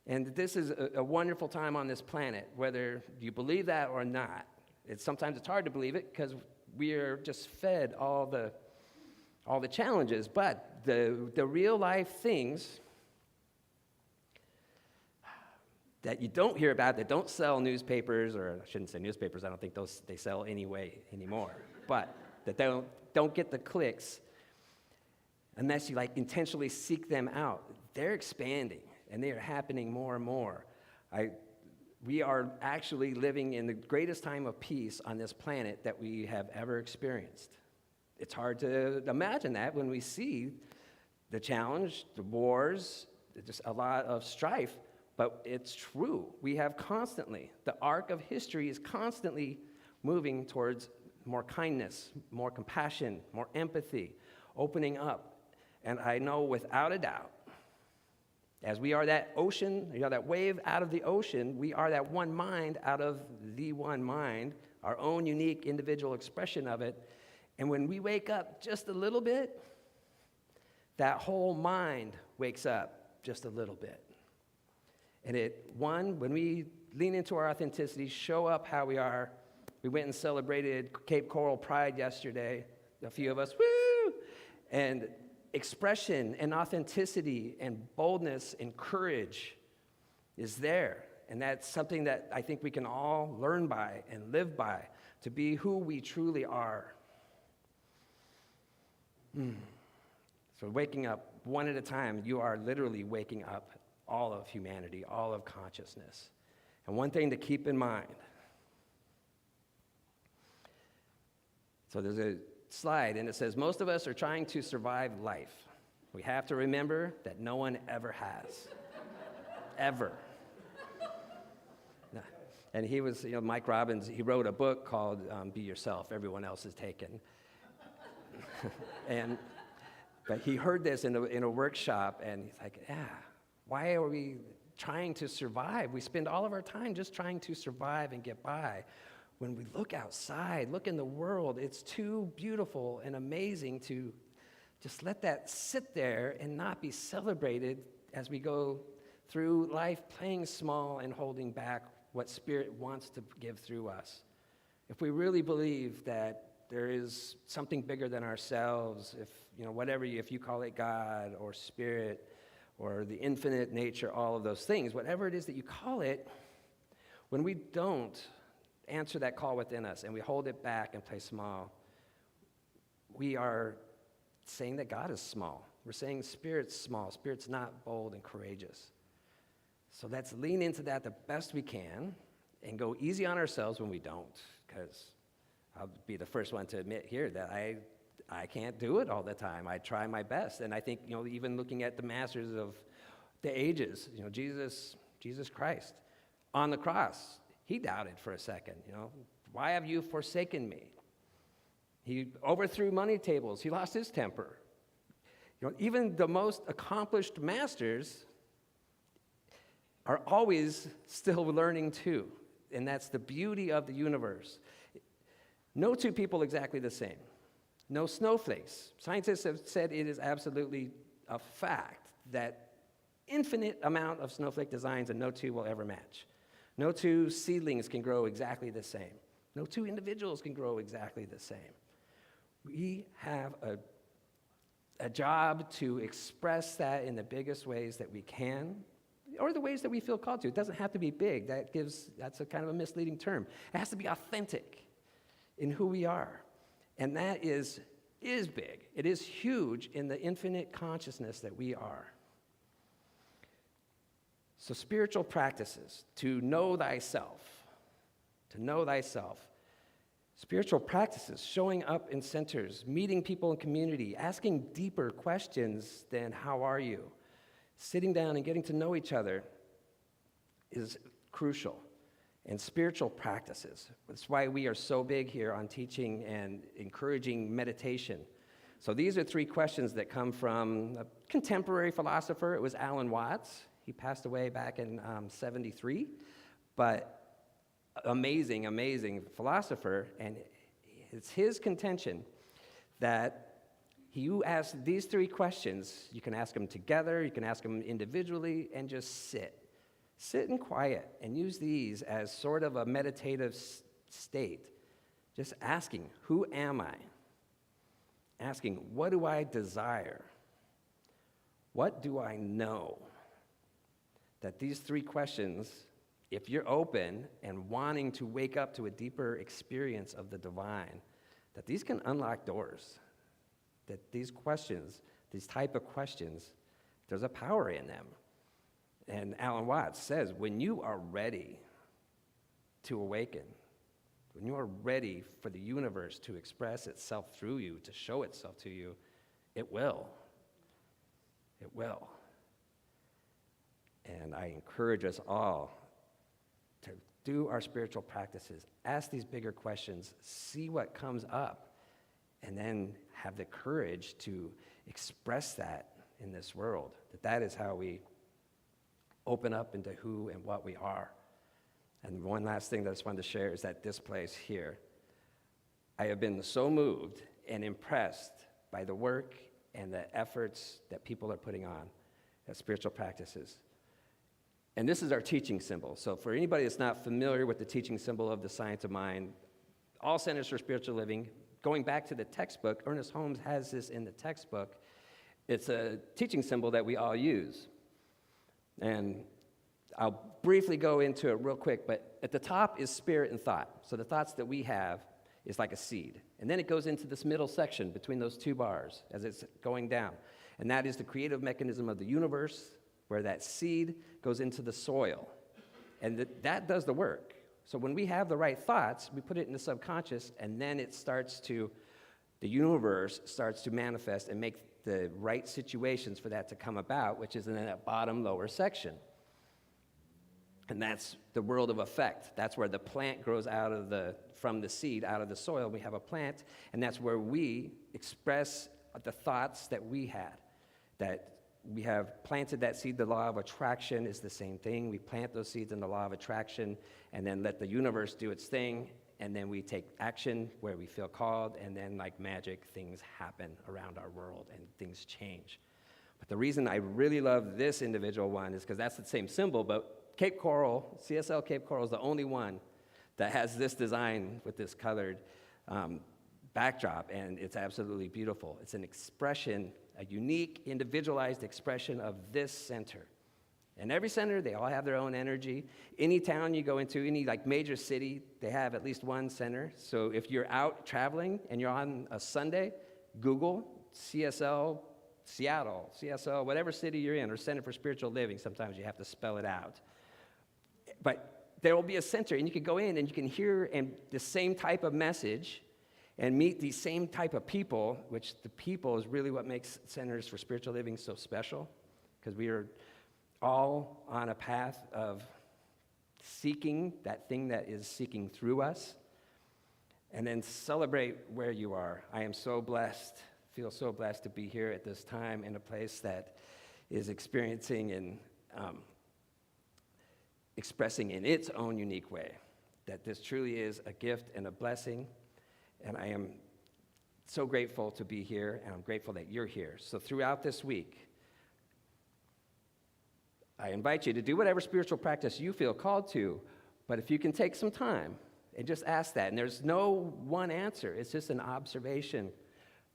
And this is a wonderful time on this planet, whether you believe that or not. Sometimes it's hard to believe it because we are just fed all the challenges. But the real life things that you don't hear about, that don't sell newspapers, or I shouldn't say newspapers, I don't think they sell anyway anymore, but that don't get the clicks unless you intentionally seek them out. They're expanding, and they are happening more and more. We are actually living in the greatest time of peace on this planet that we have ever experienced. It's hard to imagine that when we see the challenge, the wars, just a lot of strife, but it's true. We have constantly, the arc of history is constantly moving towards more kindness, more compassion, more empathy, opening up. And I know without a doubt, as we are that ocean, that wave out of the ocean, we are that one mind out of the one mind, our own unique individual expression of it. And when we wake up just a little bit, that whole mind wakes up just a little bit. And when we lean into our authenticity, show up how we are. We went and celebrated Cape Coral Pride yesterday, a few of us, woo! And expression and authenticity and boldness and courage is there. And that's something that I think we can all learn by and live by, to be who we truly are. So waking up one at a time, you are literally waking up all of humanity, all of consciousness. And one thing to keep in mind. So there's a slide, and it says, most of us are trying to survive life. We have to remember that no one ever has. Ever. And he was, Mike Robbins, he wrote a book called Be Yourself, Everyone Else is Taken. But he heard this in a workshop, and he's like, yeah, why are we trying to survive? We spend all of our time just trying to survive and get by. When we look outside, look in the world, it's too beautiful and amazing to just let that sit there and not be celebrated as we go through life playing small and holding back what Spirit wants to give through us. If we really believe that there is something bigger than ourselves, if you call it God or Spirit or the infinite nature, all of those things, whatever it is that you call it, when we don't answer that call within us and we hold it back and play small, we are saying that God is small. We're saying Spirit's small. Spirit's not bold and courageous. So let's lean into that the best we can and go easy on ourselves when we don't, because I'll be the first one to admit here that I can't do it all the time. I try my best. And I think, even looking at the masters of the ages, Jesus Christ, on the cross, he doubted for a second, why have you forsaken me? He overthrew money tables. He lost his temper. Even the most accomplished masters are always still learning too. And that's the beauty of the universe. No two people exactly the same. No snowflakes. Scientists have said it is absolutely a fact that infinite amount of snowflake designs and no two will ever match. No two seedlings can grow exactly the same. No two individuals can grow exactly the same. We have a job to express that in the biggest ways that we can, or the ways that we feel called to. It doesn't have to be big. That's a kind of a misleading term. It has to be authentic in who we are. And that is big. It is huge in the infinite consciousness that we are. So spiritual practices, to know thyself. Spiritual practices, showing up in centers, meeting people in community, asking deeper questions than how are you? Sitting down and getting to know each other is crucial. And spiritual practices. That's why we are so big here on teaching and encouraging meditation. So these are 3 questions that come from a contemporary philosopher. It was Alan Watts. He passed away back in 73. But amazing philosopher. And it's his contention that you ask these 3 questions. You can ask them together. You can ask them individually and just sit. Sit in quiet and use these as sort of a meditative state. Just asking, who am I? Asking, what do I desire? What do I know? That these 3 questions, if you're open and wanting to wake up to a deeper experience of the divine, that these can unlock doors. That these questions, these type of questions, there's a power in them. And Alan Watts says, when you are ready to awaken, when you are ready for the universe to express itself through you, to show itself to you, it will. It will. And I encourage us all to do our spiritual practices, ask these bigger questions, see what comes up, and then have the courage to express that in this world. That is how we open up into who and what we are. And one last thing that I just wanted to share is that this place here, I have been so moved and impressed by the work and the efforts that people are putting on at spiritual practices. And this is our teaching symbol. So for anybody that's not familiar with the teaching symbol of the Science of Mind, all Centers for Spiritual Living, going back to the textbook, Ernest Holmes has this in the textbook. It's a teaching symbol that we all use. And I'll briefly go into it real quick, but at the top is spirit and thought. So the thoughts that we have is like a seed. And then it goes into this middle section between those 2 bars as it's going down. And that is the creative mechanism of the universe, where that seed goes into the soil. And that does the work. So when we have the right thoughts, we put it in the subconscious, and then the universe starts to manifest and make the right situations for that to come about, which is in that bottom lower section. And that's the world of effect. That's where the plant grows from the seed, out of the soil. We have a plant, and that's where we express the thoughts that we had, that we have planted that seed. The law of attraction is the same thing. We plant those seeds in the law of attraction and then let the universe do its thing, and then we take action where we feel called, and then like magic, things happen around our world and things change. But the reason I really love this individual one is because that's the same symbol, but Cape Coral, CSL Cape Coral is the only one that has this design with this colored backdrop, and it's absolutely beautiful. It's an expression, a unique, individualized expression of this center. And every center, they all have their own energy. Any town you go into, any like major city, they have at least one center. So if you're out traveling and you're on a Sunday, Google CSL Seattle, CSL, whatever city you're in, or Center for Spiritual Living. Sometimes you have to spell it out. But there will be a center, and you can go in and you can hear the same type of message and meet the same type of people, which the people is really what makes Centers for Spiritual Living so special, because we are all on a path of seeking that thing that is seeking through us, and then celebrate where you are. I am so blessed, feel so blessed to be here at this time in a place that is experiencing and expressing in its own unique way that this truly is a gift and a blessing. And I am so grateful to be here, and I'm grateful that you're here. So throughout this week, I invite you to do whatever spiritual practice you feel called to, but if you can take some time and just ask that, and there's no one answer, it's just an observation.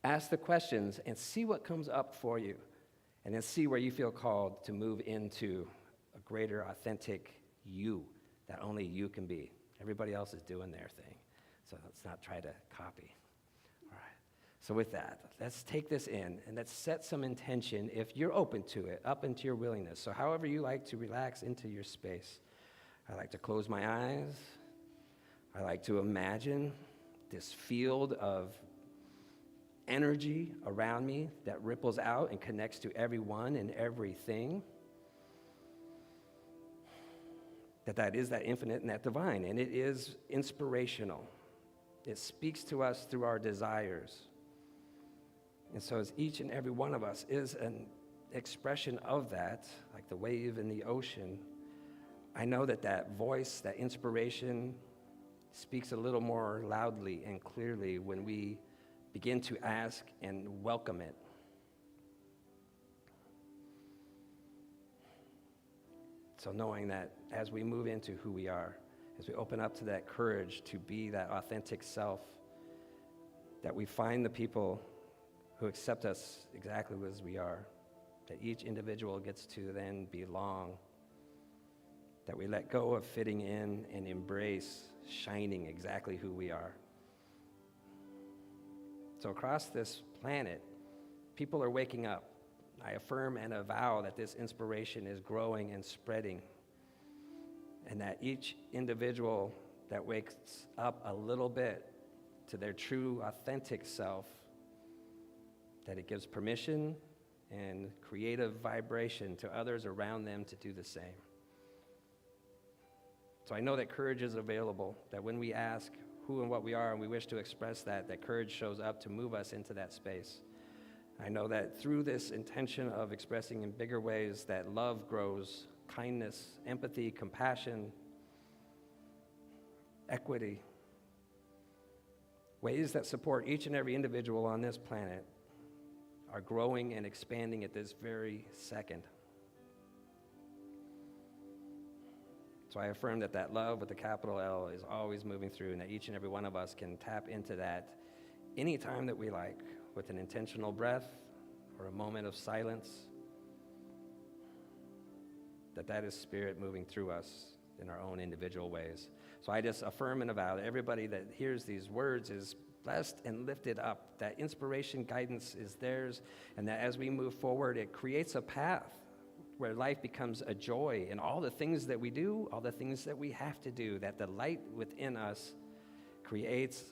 Ask the questions and see what comes up for you, and then see where you feel called to move into a greater, authentic you that only you can be. Everybody else is doing their thing. So let's not try to copy. All right. So with that, let's take this in and let's set some intention, if you're open to it, up into your willingness. So however you like to relax into your space. I like to close my eyes. I like to imagine this field of energy around me that ripples out and connects to everyone and everything. That is that infinite and that divine, and it is inspirational. It speaks to us through our desires. And so as each and every one of us is an expression of that, like the wave in the ocean, I know that voice, that inspiration, speaks a little more loudly and clearly when we begin to ask and welcome it. So knowing that as we move into who we are, as we open up to that courage to be that authentic self, that we find the people who accept us exactly as we are, that each individual gets to then belong, that we let go of fitting in and embrace shining exactly who we are. So across this planet, people are waking up. I affirm and avow that this inspiration is growing and spreading, and that each individual that wakes up a little bit to their true, authentic self, that it gives permission and creative vibration to others around them to do the same. So I know that courage is available, that when we ask who and what we are and we wish to express that courage shows up to move us into that space. I know that through this intention of expressing in bigger ways that love grows, kindness, empathy, compassion, equity, ways that support each and every individual on this planet are growing and expanding at this very second. So I affirm that love with the capital L is always moving through, and that each and every one of us can tap into that anytime that we like, with an intentional breath or a moment of silence, that is spirit moving through us in our own individual ways. So I just affirm and avow that everybody that hears these words is blessed and lifted up, that inspiration, guidance is theirs, and that as we move forward, it creates a path where life becomes a joy in all the things that we do, all the things that we have to do, that the light within us creates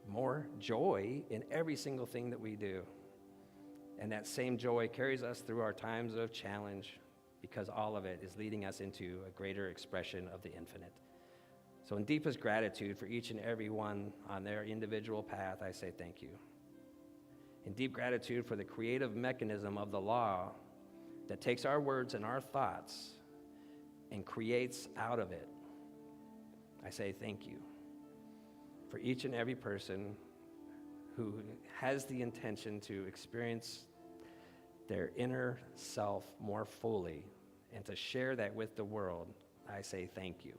more joy in every single thing that we do. And that same joy carries us through our times of challenge, because all of it is leading us into a greater expression of the infinite. So in deepest gratitude for each and every one on their individual path, I say thank you. In deep gratitude for the creative mechanism of the law that takes our words and our thoughts and creates out of it, I say thank you. For each and every person who has the intention to experience their inner self more fully and to share that with the world, I say thank you.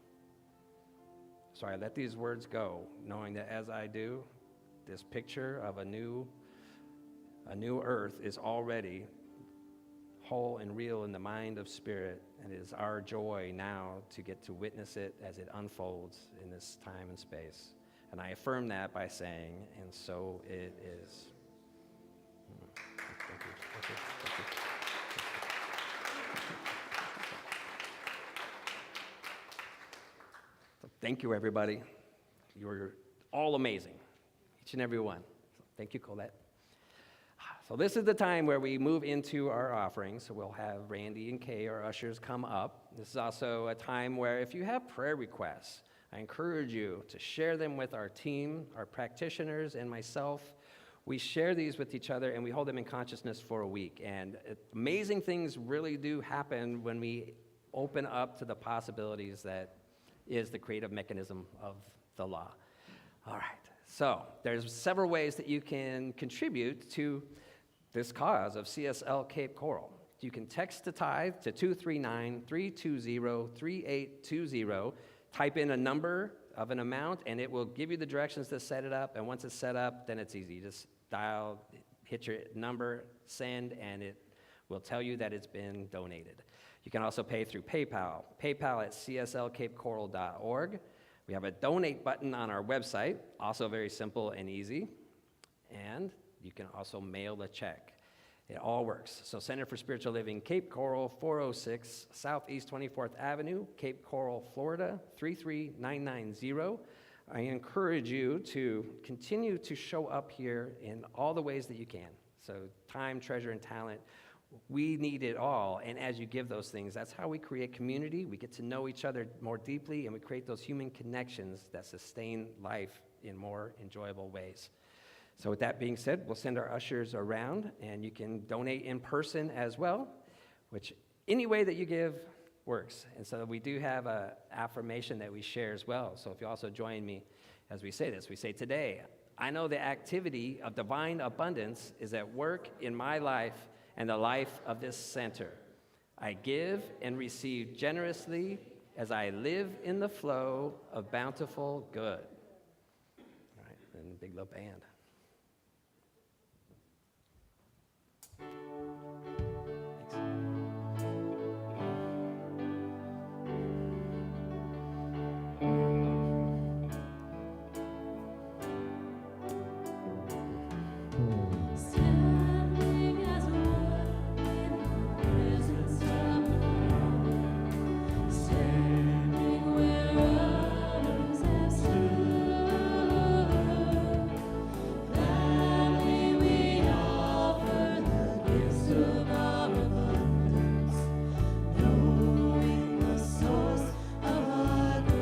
So I let these words go, knowing that as I do, this picture of a new earth is already whole and real in the mind of spirit, and it is our joy now to get to witness it as it unfolds in this time and space. And I affirm that by saying, and so it is. Thank you. Thank you. Thank you. So thank you, everybody. You're all amazing, each and every one. So thank you, Colette. So this is the time where we move into our offerings. So we'll have Randy and Kay, our ushers, come up. This is also a time where if you have prayer requests, I encourage you to share them with our team, our practitioners, and myself. We share these with each other, and we hold them in consciousness for a week. And amazing things really do happen when we open up to the possibilities that is the creative mechanism of the law. All right. So there's several ways that you can contribute to this cause of CSL Cape Coral. You can text the tithe to 239-320-3820. Type in a number of an amount, and it will give you the directions to set it up. And once it's set up, then it's easy. You just dial, hit your number, send, and it will tell you that it's been donated. You can also pay through PayPal. PayPal at cslcapecoral.org. We have a donate button on our website, also very simple and easy. And you can also mail a check. It all works. So Center for Spiritual Living, Cape Coral, 406 Southeast 24th Avenue, Cape Coral, Florida, 33990. I encourage you to continue to show up here in all the ways that you can. So time, treasure, and talent. We need it all, and as you give those things, that's how we create community. We get to know each other more deeply, and we create those human connections that sustain life in more enjoyable ways. So with that being said, we'll send our ushers around, and you can donate in person as well, which any way that you give works. And so we do have an affirmation that we share as well. So if you also join me as we say this, we say, today, I know the activity of divine abundance is at work in my life and the life of this center. I give and receive generously as I live in the flow of bountiful good. All right, and big little band. Standing as one in the presence of God, standing where others have stood. Gladly we offer the gifts of our abundance, knowing the source of our good.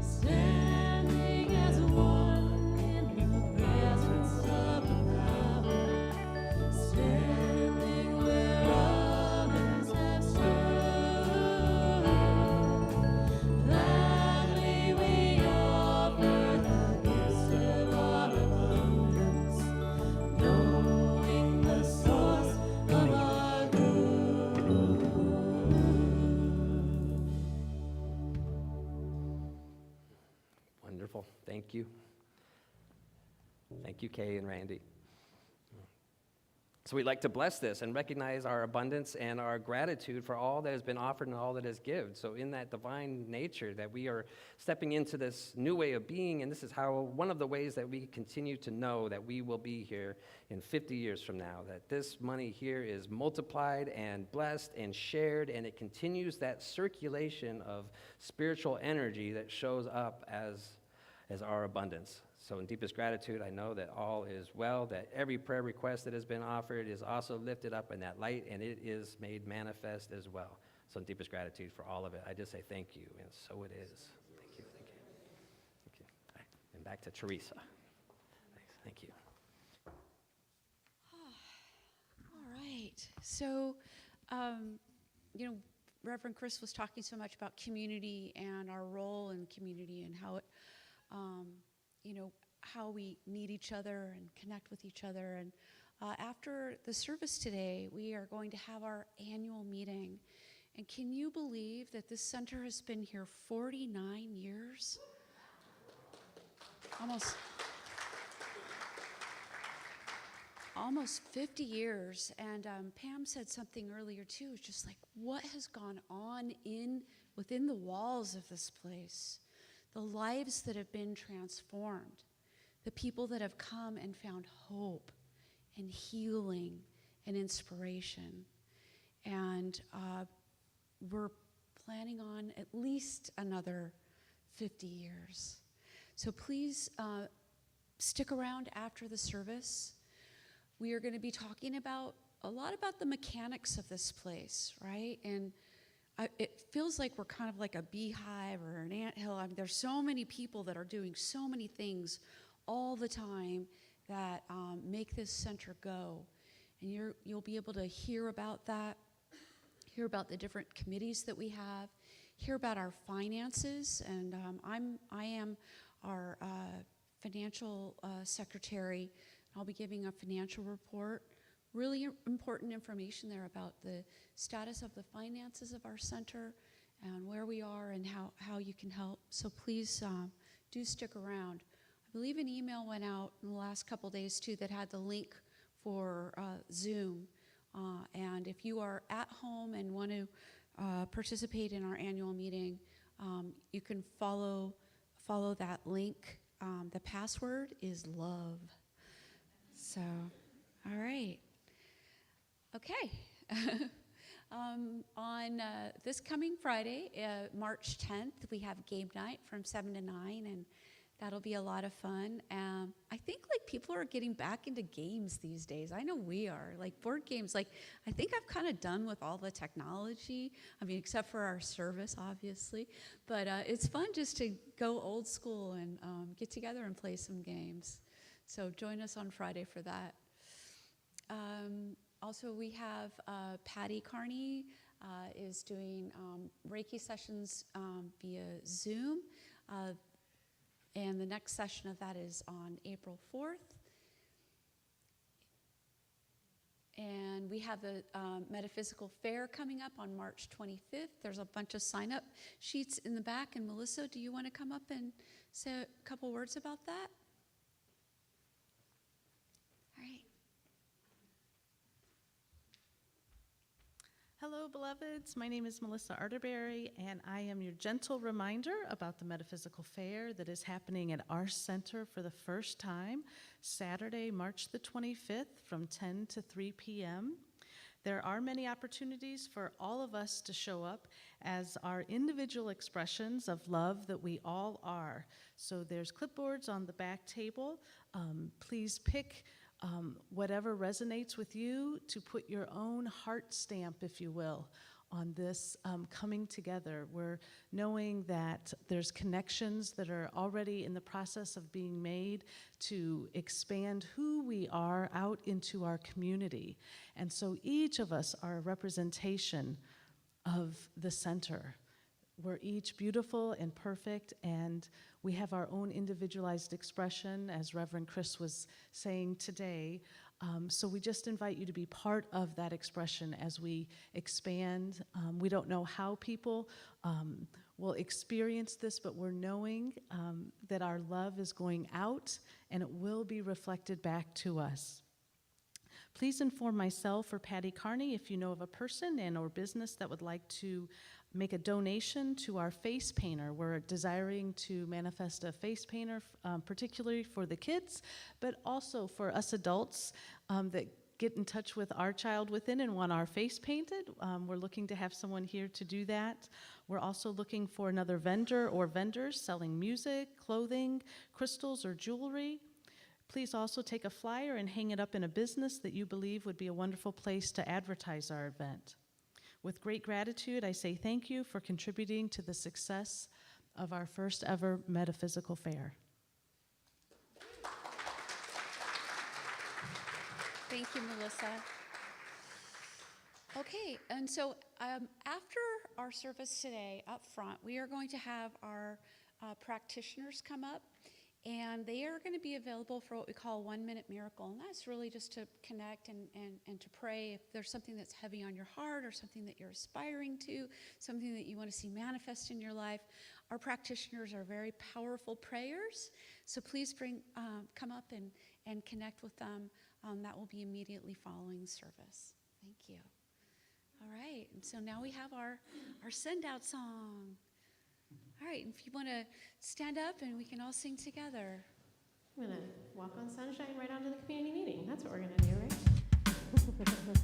Standing as one in the presence of the power, standing where others have stood. Gladly we offer the gifts of our abundance, knowing the source of our good. Wonderful. Thank you. Thank you, Kay and Randy. So we'd like to bless this and recognize our abundance and our gratitude for all that has been offered and all that is given. So in that divine nature that we are stepping into this new way of being, and this is how one of the ways that we continue to know that we will be here in 50 years from now, that this money here is multiplied and blessed and shared, and it continues that circulation of spiritual energy that shows up as our abundance. So in deepest gratitude, I know that all is well, that every prayer request that has been offered is also lifted up in that light, and it is made manifest as well. So in deepest gratitude for all of it, I just say thank you, and so it is. Thank you, thank you. Thank you. All right, and back to Teresa. Thank you. All right. So, Reverend Chris was talking so much about community and our role in community and how it, how we need each other and connect with each other. And after the service today, we are going to have our annual meeting. And can you believe that this center has been here 49 years? Almost 50 years. And Pam said something earlier too. It's just like, what has gone on within the walls of this place? The lives that have been transformed, the people that have come and found hope and healing and inspiration. And we're planning on at least another 50 years. So please stick around after the service. We are going to be talking a lot about the mechanics of this place, right? And it feels like we're kind of like a beehive or an anthill. I mean, there's so many people that are doing so many things all the time that make this center go. And you'll be able to hear about that, hear about the different committees that we have, hear about our finances. And I am our financial secretary. I'll be giving a financial report. Really important information there about the status of the finances of our center and where we are and how you can help. So please do stick around. I believe an email went out in the last couple days too that had the link for Zoom. And if you are at home and want to participate in our annual meeting, you can follow that link. The password is love. So, all right. Okay. On this coming Friday, March 10th, we have game night from 7 to 9, and that'll be a lot of fun. I think people are getting back into games these days. I know we are. Board games, I think I've kind of done with all the technology. I mean, except for our service, obviously. But it's fun just to go old school and get together and play some games. So join us on Friday for that. Also, we have Patty Carney is doing Reiki sessions via Zoom. And the next session of that is on April 4th. And we have the Metaphysical Fair coming up on March 25th. There's a bunch of sign-up sheets in the back. And Melissa, do you want to come up and say a couple words about that? All right. Hello, beloveds. My name is Melissa Arterberry, and I am your gentle reminder about the Metaphysical Fair that is happening at our center for the first time, Saturday, March the 25th, from 10 to 3 p.m. There are many opportunities for all of us to show up as our individual expressions of love that we all are. So there's clipboards on the back table. Please pick whatever resonates with you to put your own heart stamp, if you will, on this coming together. We're knowing that there's connections that are already in the process of being made to expand who we are out into our community. And so each of us are a representation of the center. We're each beautiful and perfect, and we have our own individualized expression, as Reverend Chris was saying today. So we just invite you to be part of that expression as we expand. We don't know how people will experience this, but we're knowing that our love is going out, and it will be reflected back to us. Please inform myself or Patty Carney if you know of a person and or business that would like to make a donation to our face painter. We're desiring to manifest a face painter, particularly for the kids, but also for us adults that get in touch with our child within and want our face painted. We're looking to have someone here to do that. We're also looking for another vendor or vendors selling music, clothing, crystals, or jewelry. Please also take a flyer and hang it up in a business that you believe would be a wonderful place to advertise our event. With great gratitude, I say thank you for contributing to the success of our first ever metaphysical fair. Thank you, Melissa. Okay, and so after our service today up front, we are going to have our practitioners come up, and they are going to be available for what we call a 1-minute miracle. And that's really just to connect and to pray if there's something that's heavy on your heart or something that you're aspiring to, something that you want to see manifest in your life. Our practitioners are very powerful prayers, so please come up and connect with them. That will be immediately following service. Thank you. All right, and so now we have our send-out song. All right, if you want to stand up and we can all sing together. I'm going to walk on sunshine right onto the community meeting. That's what we're going to do, right?